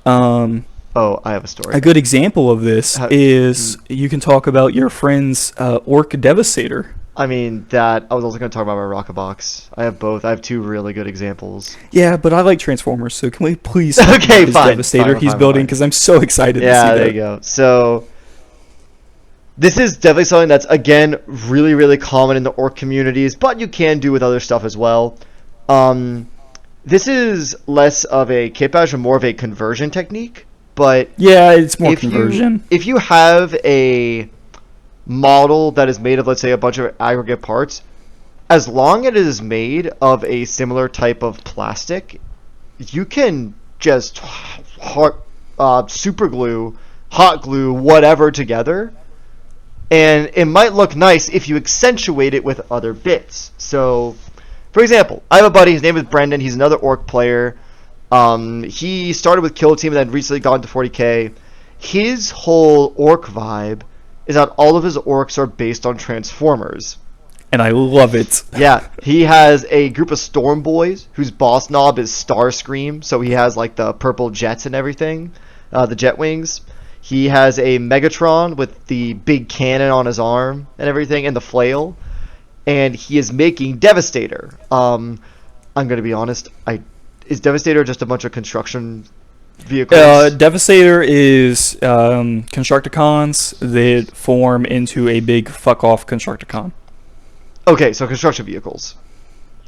I have a story. A good example of this is you can talk about your friend's Orc Devastator. I mean, I was also going to talk about my rocket box. I have both. I have two really good examples. Yeah, but I like Transformers, so can we please okay, his fine, Devastator he's building? Because I'm so excited to see that. Yeah, there you go. So this is definitely something that's, again, really, really common in the orc communities, but you can do with other stuff as well. This is less of a kit bash and more of a conversion technique, but yeah, it's more conversion. If you have a model that is made of, let's say, a bunch of aggregate parts, as long as it is made of a similar type of plastic, you can just super glue, hot glue, whatever together, and it might look nice if you accentuate it with other bits. So, for example, I have a buddy, his name is Brendan, he's another orc player. He started with Kill Team and then recently got into 40k. His whole orc vibe is that all of his orcs are based on Transformers. And I love it. Yeah, he has a group of Storm Boys whose boss knob is Starscream, so he has like the purple jets and everything, the jet wings. He has a Megatron with the big cannon on his arm and everything, and the flail. And he is making Devastator. I'm going to be honest, is Devastator just a bunch of construction vehicles? Devastator is Constructicons that form into a big fuck-off Constructicon. Okay, so construction vehicles.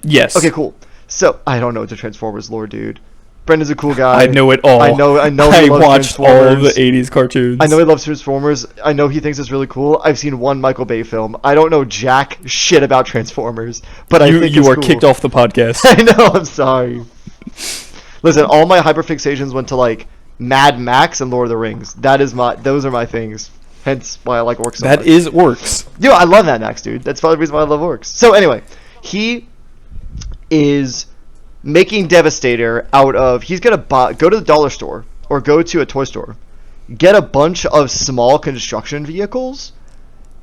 Yes. Okay, cool. So, I don't know the Transformers lore, dude. Brendan's a cool guy. I know it all. I know I he loves watched all of the 80s cartoons. I know he loves Transformers. I know he thinks it's really cool. I've seen one Michael Bay film. I don't know jack shit about Transformers, but I think you are cool. kicked off the podcast. I know, I'm sorry. Listen, all my hyperfixations went to like Mad Max and Lord of the Rings. Those are my things. Hence why I like orcs so much. That is orcs. Yo, I love Mad Max, dude. That's probably the reason why I love orcs. So anyway, he is making Devastator out of, he's gonna go to the dollar store or go to a toy store, get a bunch of small construction vehicles,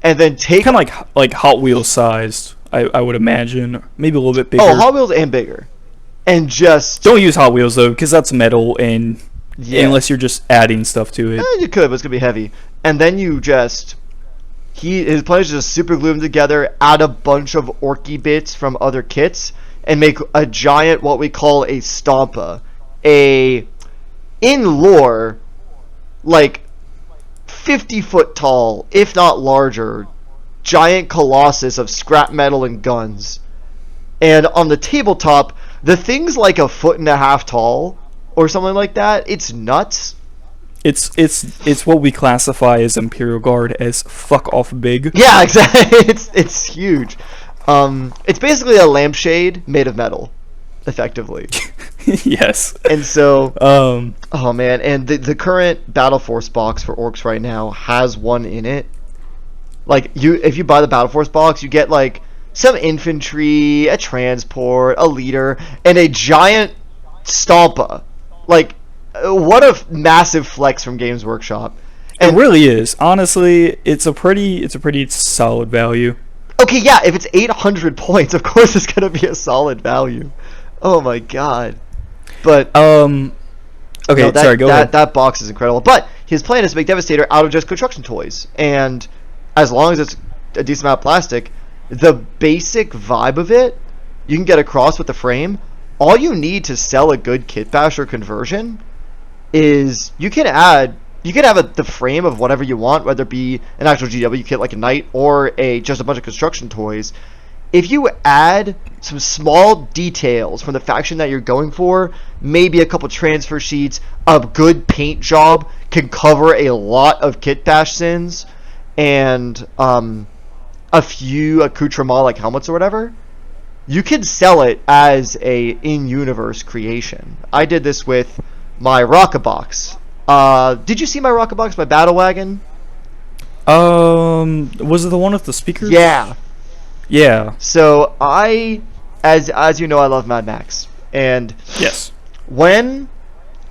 and then take kind of like Hot Wheels sized, I would imagine, maybe a little bit bigger. Oh, Hot Wheels and bigger, and just don't use Hot Wheels though, because that's metal, and unless you're just adding stuff to it, you could, but it's gonna be heavy. And then you just his plan is to just super glue them together, add a bunch of orky bits from other kits, and make a giant, what we call a stompa. in lore, like 50-foot tall, if not larger, giant colossus of scrap metal and guns. And on the tabletop, the thing's like a foot and a half tall or something like that. It's nuts. It's what we classify as Imperial Guard as fuck off big. Yeah, exactly. It's huge. It's basically a lampshade made of metal, effectively. Yes. And so, oh man, and the current Battle Force box for orcs right now has one in it. Like, if you buy the Battle Force box, you get like some infantry, a transport, a leader, and a giant stompa. Like, what a massive flex from Games Workshop. And it really is. Honestly, it's a pretty solid value. Okay, yeah, if it's 800 points, of course it's gonna be a solid value. Oh my god. But okay, no, sorry, go ahead. That box is incredible. But his plan is to make Devastator out of just construction toys, and as long as it's a decent amount of plastic, the basic vibe of it you can get across with the frame. All you need to sell a good kitbasher conversion is you can have the frame of whatever you want, whether it be an actual GW kit like a knight or just a bunch of construction toys. If you add some small details from the faction that you're going for, maybe a couple transfer sheets, a good paint job can cover a lot of kitbash sins, and a few accoutrements like helmets or whatever, you can sell it as a in-universe creation. I did this with my rocket box. Did you see my rocket box, my battle wagon? Was it the one with the speakers? Yeah. Yeah. So as you know, I love Mad Max, and yes, when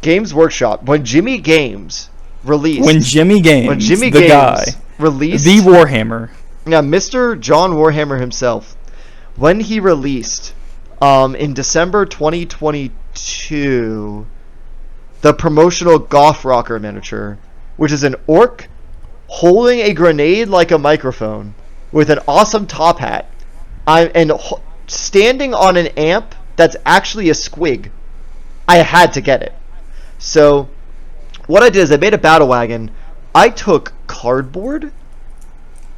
Games Workshop, when Jimmy Games released, the guy released the Warhammer, yeah, Mr. John Warhammer himself, when he released in December 2022 the promotional Goth Rocker miniature, which is an orc holding a grenade like a microphone with an awesome top hat, and standing on an amp that's actually a squig. I had to get it. So what I did is I made a battle wagon. I took cardboard,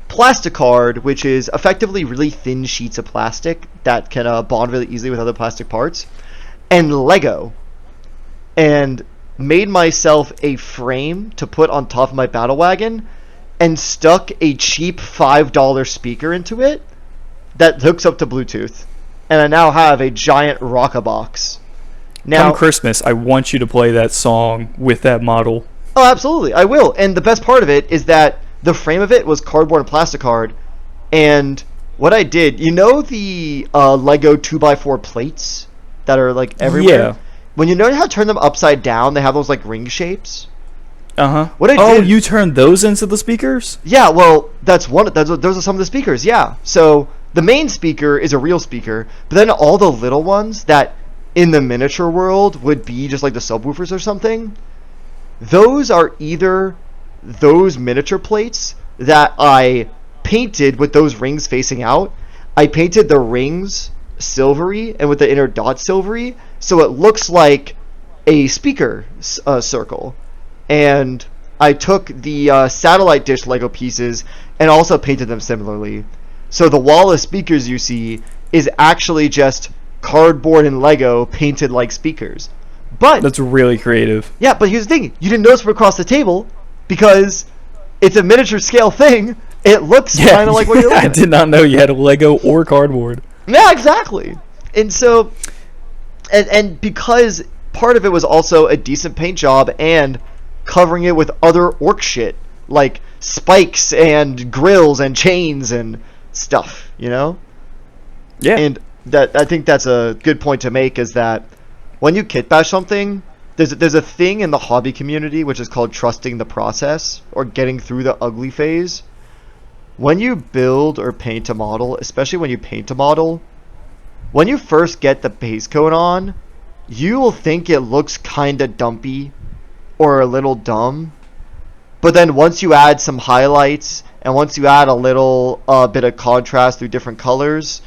plasticard, which is effectively really thin sheets of plastic that can bond really easily with other plastic parts, and Lego, and made myself a frame to put on top of my battle wagon, and stuck a cheap $5 speaker into it that hooks up to Bluetooth, and I now have a giant Rockabox. Now, come Christmas, I want you to play that song with that model. Oh, absolutely, I will. And the best part of it is that the frame of it was cardboard and plasticard, and what I did, you know the Lego 2x4 plates that are like everywhere? Yeah. When you know how to turn them upside down, they have those like ring shapes. What I did, you turned those into the speakers? Yeah, well, those are some of the speakers. Yeah, so the main speaker is a real speaker, but then all the little ones that in the miniature world would be just like the subwoofers or something, those are either those miniature plates that I painted with those rings facing out. I painted the rings silvery and with the inner dot silvery, so it looks like a speaker circle. And I took the satellite dish Lego pieces and also painted them similarly. So the wall of speakers you see is actually just cardboard and Lego painted like speakers. But that's really creative. Yeah, but here's the thing. You didn't notice from across the table because it's a miniature scale thing. It looks kind of like what you're looking at. I did not know you had a Lego or cardboard. Yeah, exactly. And so, and because part of it was also a decent paint job and covering it with other orc shit like spikes and grills and chains and stuff, you know? Yeah. And that, I think that's a good point to make, is that when you kitbash something, there's a thing in the hobby community which is called trusting the process, or getting through the ugly phase. When you build or paint a model, especially when you paint a model, when you first get the base coat on, you will think it looks kinda dumpy or a little dumb, but then once you add some highlights and once you add a little bit of contrast through different colors,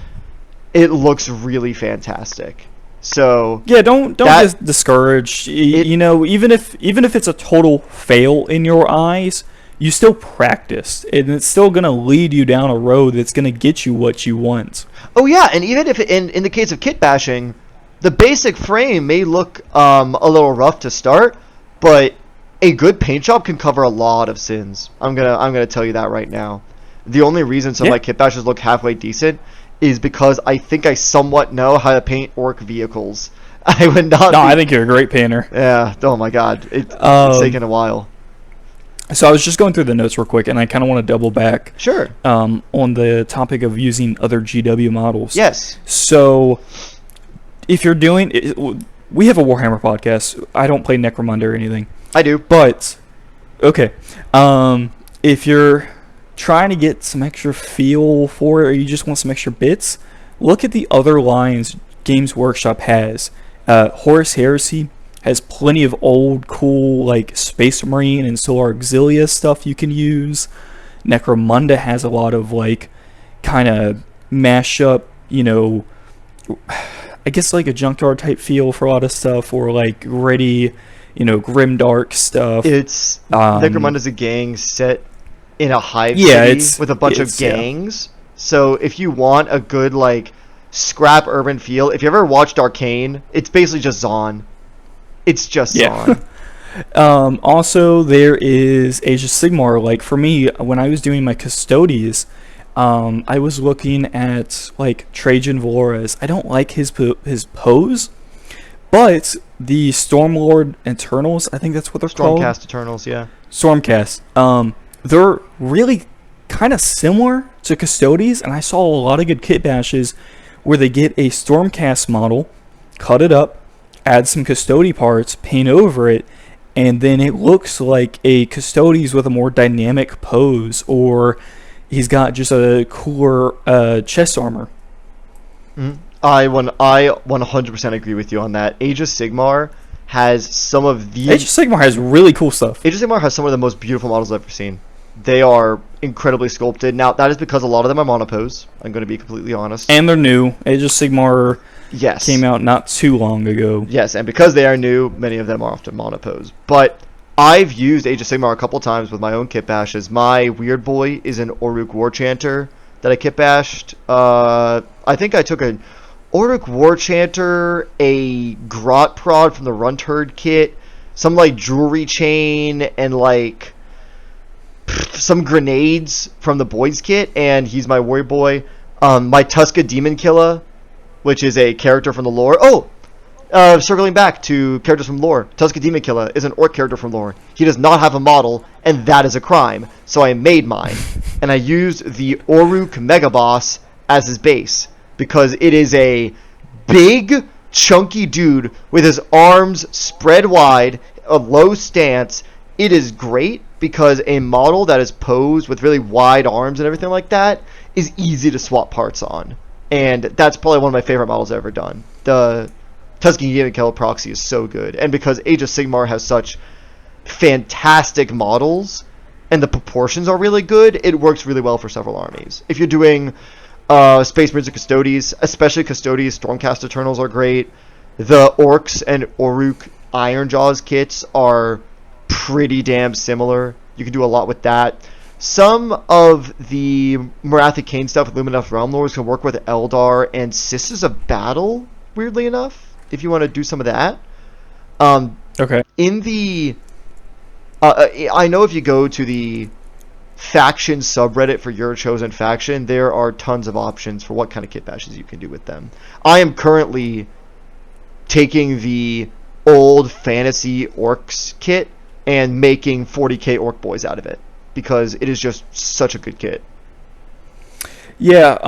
it looks really fantastic. So yeah, don't that- get discouraged. You know, even if it's a total fail in your eyes, you still practiced, and it's still gonna lead you down a road that's gonna get you what you want. Oh yeah, and even if in the case of kit bashing, the basic frame may look a little rough to start, but a good paint job can cover a lot of sins. I'm gonna tell you that right now. The only reason some of my kit bashes look halfway decent is because I think I somewhat know how to paint orc vehicles. I would not. No, I think you're a great painter. Yeah. Oh my god, it's taken a while. So I was just going through the notes real quick, and I kind of want to double back. Sure. On the topic of using other GW models. Yes. So if you're doing, we have a Warhammer podcast. I don't play Necromunda or anything. I do. But okay, if you're trying to get some extra feel for it, or you just want some extra bits, look at the other lines Games Workshop has. Horus Heresy has plenty of old, cool, like Space Marine and Solar Auxilia stuff you can use. Necromunda has a lot of like kind of mash up, you know, I guess like a junkyard type feel for a lot of stuff, or like ready, you know, grimdark stuff. It's Necromunda's a gang set in a hive Yeah, city with a bunch of gangs. Yeah. So if you want a good like scrap urban feel, if you ever watched Arcane, it's basically just Zon. It's just Zon. Also, there is Age of Sigmar. Like for me, when I was doing my Custodes, I was looking at like Trajan Valores. I don't like his pose, but the Stormlord Eternals, I think that's what they're called. Stormcast Eternals, yeah. Stormcast. They're really kind of similar to Custodes, and I saw a lot of good kit bashes where they get a Stormcast model, cut it up, add some Custode parts, paint over it, and then it looks like a Custodes with a more dynamic pose, or he's got just a cooler chest armor. Mm-hmm. I 100% agree with you on that. Age of Sigmar has some of the... Age of Sigmar has really cool stuff. Age of Sigmar has some of the most beautiful models I've ever seen. They are incredibly sculpted. Now, that is because a lot of them are monopose. I'm going to be completely honest. And they're new. Age of Sigmar yes. came out not too long ago. Yes, and because they are new, many of them are often monopose. But I've used Age of Sigmar a couple times with my own kit bashes. My weird boy is an Orruk War Chanter that I kit bashed. I think I took an Orruk War Chanter, a Grot Prod from the Runterd kit, some like jewelry chain, and like some grenades from the boys kit, and he's my warrior boy. My Tuska Demon Killer, which is a character from the lore. Circling back to characters from lore, Tuska Demon Killer is an orc character from lore. He does not have a model, and that is a crime. So I made mine, and I used the Orruk Mega Boss as his base because it is a big, chunky dude with his arms spread wide, a low stance. It is great because a model that is posed with really wide arms and everything like that is easy to swap parts on. And that's probably one of my favorite models I've ever done. The Tuskegee Demon Killer proxy is so good. And because Age of Sigmar has such fantastic models and the proportions are really good, it works really well for several armies. If you're doing Space Marines and Custodes, especially Custodes, Stormcast Eternals are great. The Orcs and Orruk Ironjaws kits are pretty damn similar. You can do a lot with that. Some of the Morathi Kane stuff with Luminous Realm Lords can work with Eldar and Sisters of Battle, weirdly enough, if you want to do some of that. Okay. In the... I know if you go to the faction subreddit for your chosen faction, there are tons of options for what kind of kit bashes you can do with them. I am currently taking the old fantasy orcs kit and making 40k orc boys out of it because it is just such a good kit. Yeah,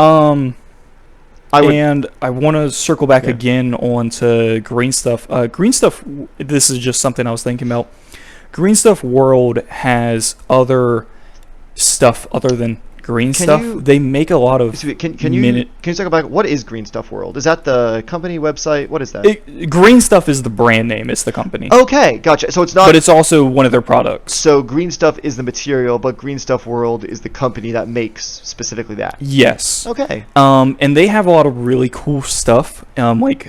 and I want to circle back again onto Greenstuff. Greenstuff, this is just something I was thinking about. Greenstuff World has other stuff other than Greenstuff. They make a lot of Can you circle back? What is Greenstuff World? Is that the company website? What is that? Greenstuff is the brand name. It's the company. Okay, gotcha. So it's not... But it's also one of their products. So Greenstuff is the material, but Greenstuff World is the company that makes specifically that. Yes. Okay. And they have a lot of really cool stuff. Like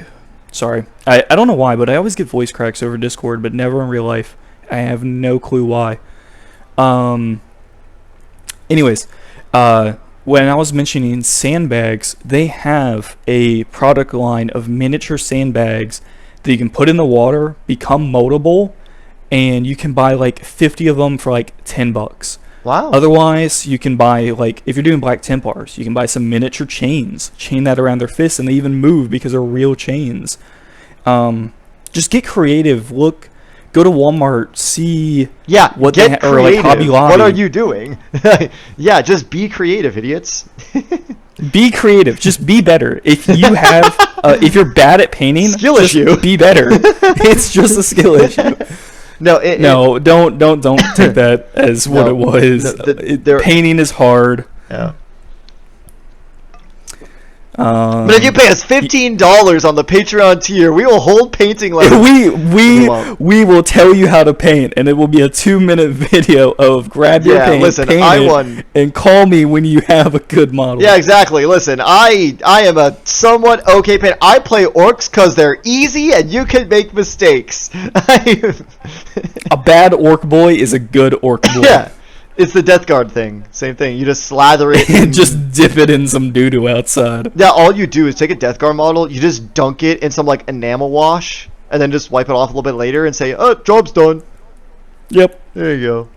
Sorry. I don't know why, but I always get voice cracks over Discord, but never in real life. I have no clue why. Anyways, when I was mentioning sandbags, they have a product line of miniature sandbags that you can put in the water, become moldable, and you can buy like 50 of them for like $10. Wow. Otherwise, you can buy, like, if you're doing Black Templars, you can buy some miniature chains, chain that around their fists, and they even move because they're real chains. Just get creative. Look, go to Walmart, see what get they or like Hobby Lobby. What are you doing? Yeah, just be creative, idiots. Be creative. Just be better. If you have, if you're bad at painting, skill issue. Be better. It's just a skill issue. No, don't take that as what it was. Painting is hard. Yeah. But if you pay us $15 on the Patreon tier, we will hold painting lessons. We will tell you how to paint, and it will be a 2-minute video of grab your paint, paint I it, won. and call me when you have a good model. Yeah, exactly. Listen, I am a somewhat okay painter. I play orcs because they're easy and you can make mistakes. A bad orc boy is a good orc boy. Yeah. It's the Death Guard thing. Same thing. You just slather it and just dip it in some doo-doo outside. Yeah, all you do is take a Death Guard model, you just dunk it in some like enamel wash, and then just wipe it off a little bit later and say, "Oh, job's done." Yep. There you go.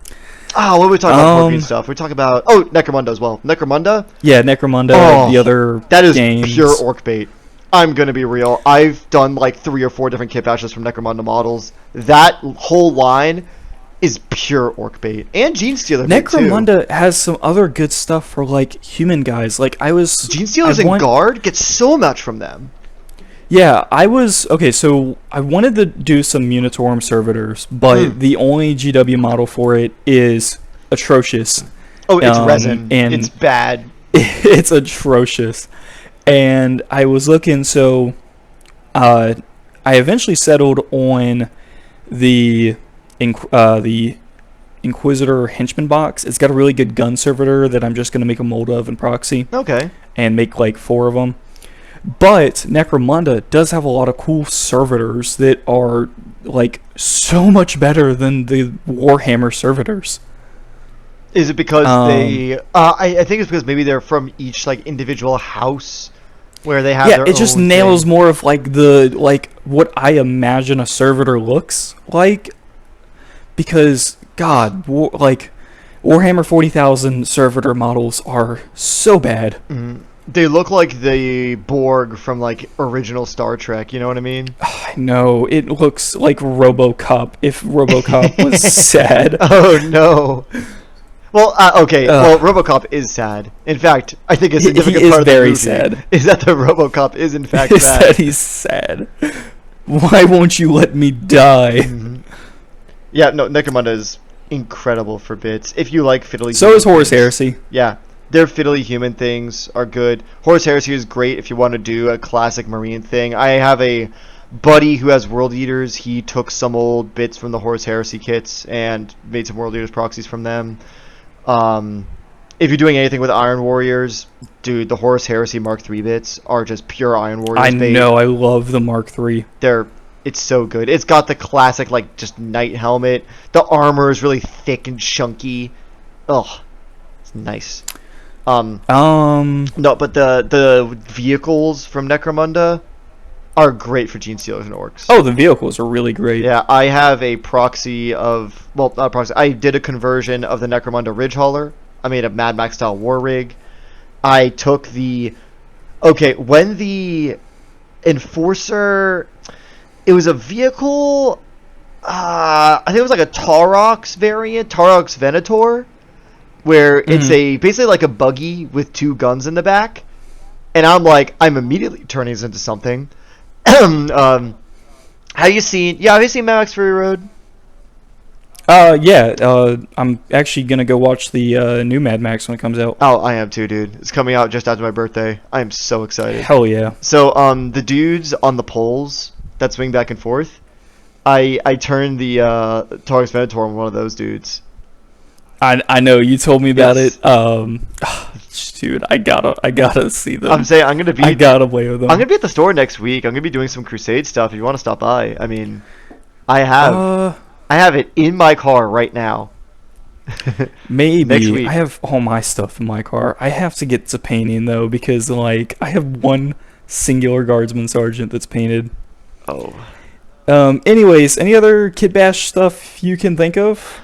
What were we talking about for Greenstuff? We're talking about Necromunda as well. Necromunda? Yeah, Necromunda, the other that is games. Pure orc bait. I'm gonna be real. I've done like 3 or 4 different kitbashes from Necromunda models. That whole line is pure orc bait and gene stealer bait too. Necromunda has some other good stuff for like human guys. Like gene stealers and guard get so much from them. Yeah, so I wanted to do some Munitorum servitors, but the only GW model for it is atrocious. Oh, it's resin. And it's bad. It's atrocious. And I was looking, so I eventually settled on the Inquisitor Henchman box. It's got a really good gun servitor that I'm just going to make a mold of and proxy. Okay. And make like 4 of them. But Necromunda does have a lot of cool servitors that are like so much better than the Warhammer servitors. Is it because they? I think it's because maybe they're from each like individual house where they have. Yeah, it just nails more of like what I imagine a servitor looks like. Because God, Warhammer 40,000 servitor models are so bad. Mm-hmm. They look like the Borg from like original Star Trek. You know what I mean? I know, it looks like RoboCop if RoboCop was sad. Oh no. Well, okay. Well, RoboCop is sad. In fact, I think a significant part of the movie sad. Is that the RoboCop is in fact is sad. That he's sad. Why won't you let me die? Mm-hmm. Yeah, no, Necromunda is incredible for bits. If you like fiddly. So is Horus Heresy. Yeah. Their fiddly human things are good. Horus Heresy is great if you want to do a classic marine thing. I have a buddy who has World Eaters. He took some old bits from the Horus Heresy kits and made some World Eaters proxies from them. If you're doing anything with Iron Warriors, dude, the Horus Heresy Mark III bits are just pure Iron Warriors. I know, I love the Mark III. It's so good. It's got the classic like just knight helmet. The armor is really thick and chunky. Oh, it's nice. No, but the vehicles from Necromunda are great for gene stealers and orcs. Oh, the vehicles are really great. Yeah, I have a proxy of, well, not a proxy. I did a conversion of the Necromunda Ridge Hauler. I made a Mad Max style war rig. I took when the Enforcer, it was a vehicle, I think it was like a Taurox variant, Taurox Venator, where it's basically like a buggy with 2 guns in the back, and I'm immediately turning this into something. Have you seen Mad Max Fury Road? Yeah, I'm actually gonna go watch the new Mad Max when it comes out. Oh, I am too, dude. It's coming out just after my birthday. I am so excited. Hell yeah. So, the dudes on the poles that swing back and forth, I turned the Taurox Venator on one of those dudes. I know, you told me about it. Dude, I gotta see them. I'm saying I gotta play with them. I'm gonna be at the store next week. I'm gonna be doing some Crusade stuff. If you want to stop by, I mean, I have it in my car right now. Maybe. Next week. I have all my stuff in my car. I have to get to painting though, because like I have one singular guardsman sergeant that's painted. Oh. Anyways, any other kitbash stuff you can think of?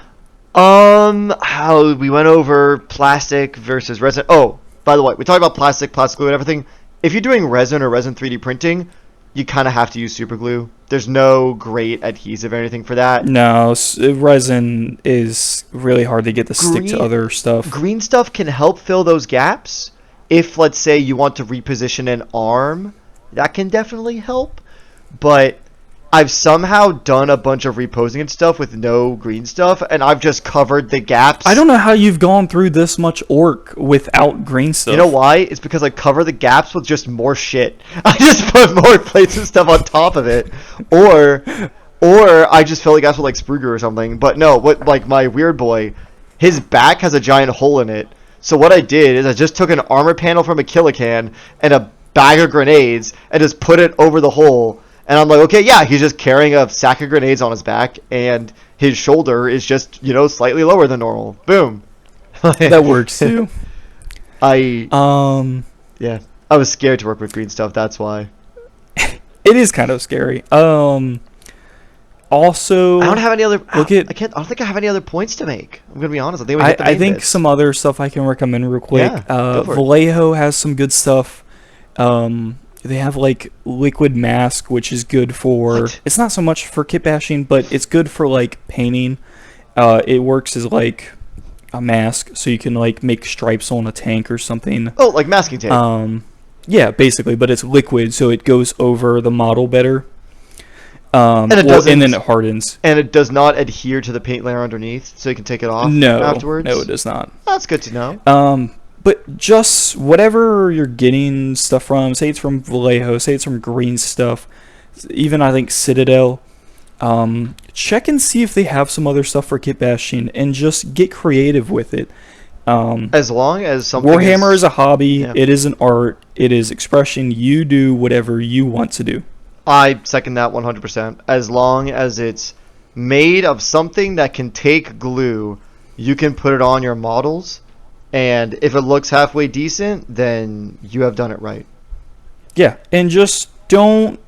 How we went over plastic versus resin. Oh, by the way, we talked about plastic glue, and everything. If you're doing resin or resin 3D printing, you kind of have to use super glue. There's no great adhesive or anything for that. No, resin is really hard to get to stick to other stuff. Greenstuff can help fill those gaps. If, let's say, you want to reposition an arm, that can definitely help. But I've somehow done a bunch of reposing and stuff with no green stuff, and I've just covered the gaps. I don't know how you've gone through this much orc without green stuff. You know why? It's because I cover the gaps with just more shit. I just put more plates and stuff on top of it, or I just fill the gaps with like sprue or something. But no, like my weird boy, his back has a giant hole in it. So what I did is I just took an armor panel from a Killacan and a bag of grenades and just put it over the hole. And I'm like, okay, yeah, he's just carrying a sack of grenades on his back, and his shoulder is just, slightly lower than normal. Boom. That works too. Yeah, I was scared to work with green stuff. That's why. It is kind of scary. Also, I don't have any other. I don't think I have any other points to make. I'm gonna be honest. I think we hit the main I think bits. some other stuff I can recommend real quick. Yeah, go for it. Vallejo has some good stuff. They have like liquid mask, which is good for. What? It's not so much for kit bashing, but it's good for like painting. It works as like a mask, so you can like make stripes on a tank or something. Oh, like masking tape. Yeah, basically, but it's liquid, so it goes over the model better. And it and then it hardens. And it does not adhere to the paint layer underneath, so you can take it off afterwards. No, it does not. That's good to know. But just whatever you're getting stuff from, say it's from Vallejo, say it's from Greenstuff, even I think Citadel, check and see if they have some other stuff for kit bashing, and just get creative with it. As long as something Warhammer is a hobby, it is an art, it is expression. You do whatever you want to do. I second that 100%. As long as it's made of something that can take glue, you can put it on your models. And if it looks halfway decent, then you have done it right. Yeah, and just don't...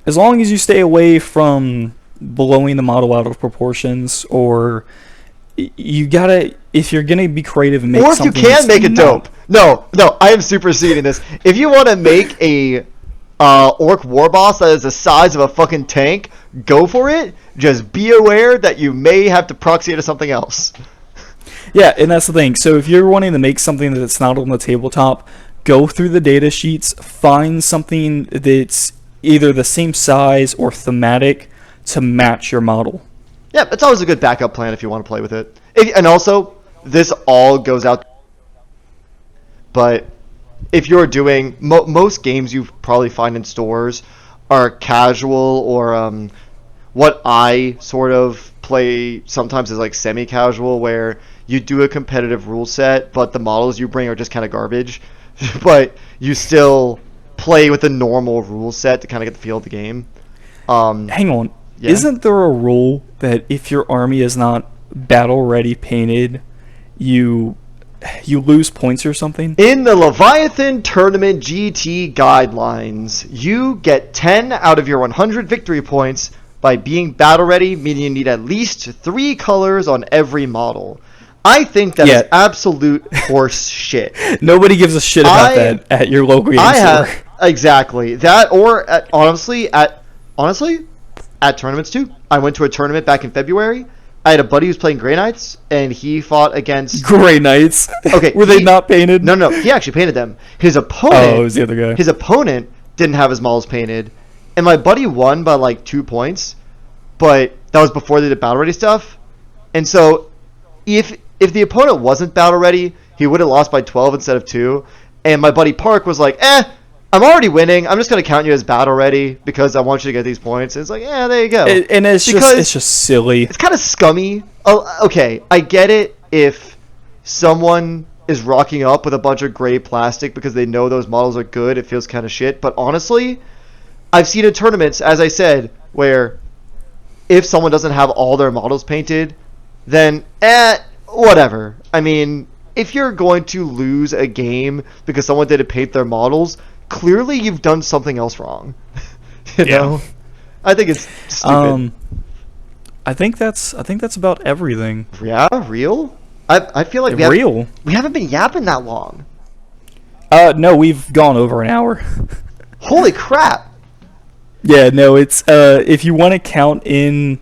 As long as you stay away from blowing the model out of proportions, or you gotta... If you're gonna be creative and make something... Or if you can make it dope. No, I am superseding this. If you want to make a orc war boss that is the size of a fucking tank, go for it. Just be aware that you may have to proxy it to something else. Yeah, and that's the thing. So if you're wanting to make something that's not on the tabletop, go through the data sheets, find something that's either the same size or thematic to match your model. Yeah, it's always a good backup plan if you want to play with it. And also, this all goes out. But if you're doing... most games you probably find in stores are casual, or what I sort of play sometimes is like semi-casual, where you do a competitive rule set, but the models you bring are just kind of garbage. But you still play with a normal rule set to kind of get the feel of the game. Hang on. Yeah. Isn't there a rule that if your army is not battle-ready painted, you lose points or something? In the Leviathan Tournament GT guidelines, you get 10 out of your 100 victory points by being battle-ready, meaning you need at least 3 colors on every model. I think that is absolute horse shit. Nobody gives a shit about that at your local game store. Exactly. That, or honestly at tournaments too. I went to a tournament back in February. I had a buddy who's playing Grey Knights, and he fought against... Grey Knights? Okay. Were they not painted? No, he actually painted them. His opponent... Oh, it was the other guy. His opponent didn't have his models painted, and my buddy won by like 2 points, but that was before they did battle ready stuff. And so if the opponent wasn't battle ready, he would have lost by 12 instead of 2. And my buddy Park was like, I'm already winning. I'm just going to count you as battle ready because I want you to get these points. And it's like, there you go. And it's just silly. It's kind of scummy. Oh, okay, I get it if someone is rocking up with a bunch of gray plastic because they know those models are good, it feels kind of shit. But honestly, I've seen in tournaments, as I said, where if someone doesn't have all their models painted, then whatever. I mean, if you're going to lose a game because someone didn't paint their models, clearly you've done something else wrong. you know? I think it's stupid. I think that's about everything. Yeah, real? I feel like we haven't been yapping that long. No, we've gone over an hour. Holy crap! Yeah, no, it's if you want to count in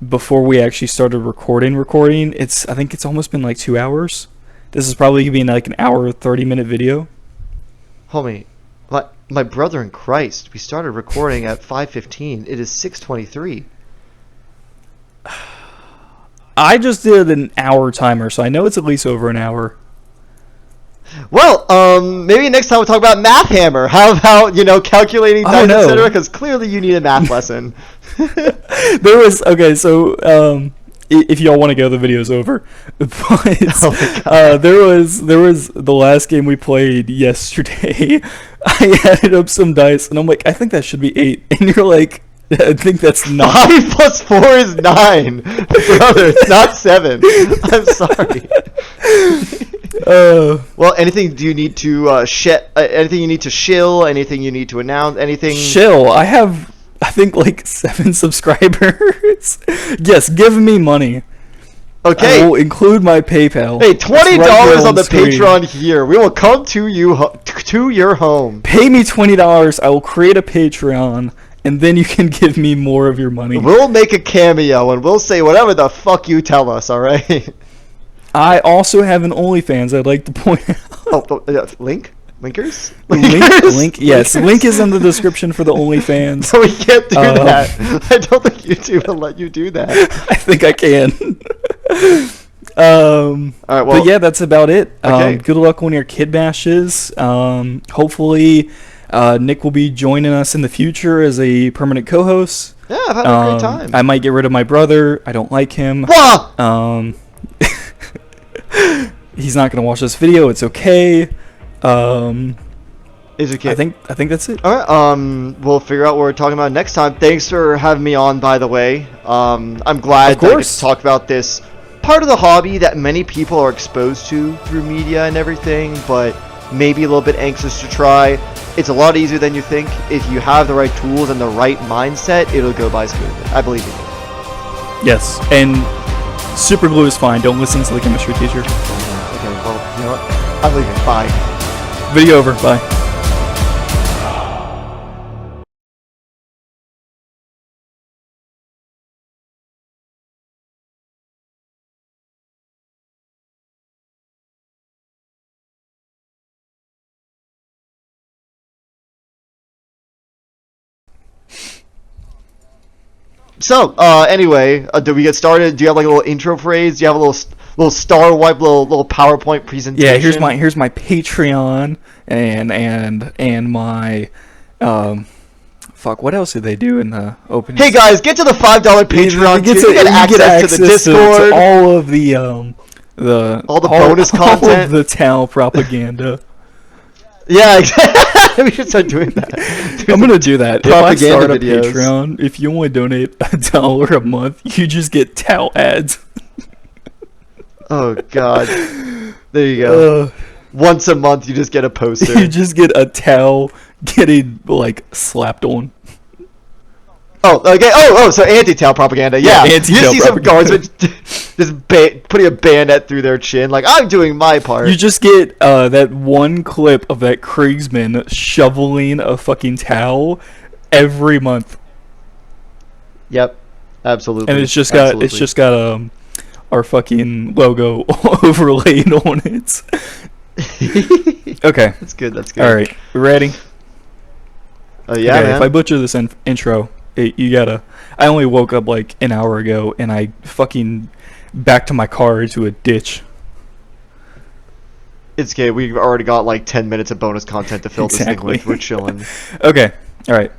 before we actually started recording, I think it's almost been like 2 hours. This is probably gonna be like an hour 30-minute video. Homie, my brother in Christ, we started recording at 5:15. It is 6:23. I just did an hour timer, so I know it's at least over an hour. Well, maybe next time we'll talk about Math Hammer. How about, calculating dice, etc.? Because clearly you need a math lesson. If y'all want to go, the video's over. But Oh there was the last game we played yesterday. I added up some dice, and I'm like, I think that should be 8, and you're like, I think that's 9. 5 plus 4 is 9. Brother, it's not 7. I'm sorry. Well, anything do you need to anything you need to shill, anything you need to announce, anything? Shill, I have, I think, like 7 subscribers. Yes, give me money. Okay. I will include my PayPal. Hey, $20 on the screen. Patreon here. We will come to your home. Pay me $20. I will create a Patreon, and then you can give me more of your money. We'll make a cameo, and we'll say whatever the fuck you tell us, alright? I also have an OnlyFans I'd like to point out. Link? Linkers? Link, yes. Link is in the description for the OnlyFans. So we can't do that. I don't think YouTube will let you do that. I think I can. Alright, well, but yeah, that's about it. Okay. Good luck on your kitbashes. Hopefully, Nick will be joining us in the future as a permanent co-host. Yeah, I've had a great time. I might get rid of my brother. I don't like him. Wah! He's not gonna watch this video. It's okay. Is okay. I think that's it. All right. We'll figure out what we're talking about next time. Thanks for having me on, by the way. I'm glad that I get to talk about this part of the hobby that many people are exposed to through media and everything, but maybe a little bit anxious to try. It's a lot easier than you think. If you have the right tools and the right mindset, it'll go by smoothly. I believe in you. Yes, and super glue is fine. Don't listen to the chemistry teacher. Okay, well, you know what? I'm leaving. Bye. Video over. Bye. So, anyway, do we get started? Do you have like a little intro phrase? Do you have a little star wipe, little PowerPoint presentation? Yeah, here's my Patreon and my fuck. What else did they do in the opening? Hey guys, get to the $5 Patreon. You get access to the Discord, to all of the bonus content, all of the Tau propaganda. Yeah, exactly. We should start doing that. I'm gonna do that. If I start a videos. Patreon, if you only donate $1 a month, you just get Tau ads. Oh God. There you go. Once a month, you just get a poster. You just get a Tau getting like slapped on. Oh, okay. Oh, so anti-Tau propaganda. Yeah, you see some guardsmen just putting a bayonet through their chin, like, I'm doing my part. You just get that one clip of that Kriegsman shoveling a fucking Tau every month. Yep, absolutely. And it's just got our fucking logo overlaid on it. Okay. That's good. All right, we ready? Oh yeah, okay, man. If I butcher this intro, you gotta. I only woke up like an hour ago, and I fucking backed to my car into a ditch. It's okay. We've already got like 10 minutes of bonus content to fill this thing with. We're chilling. Okay. All right.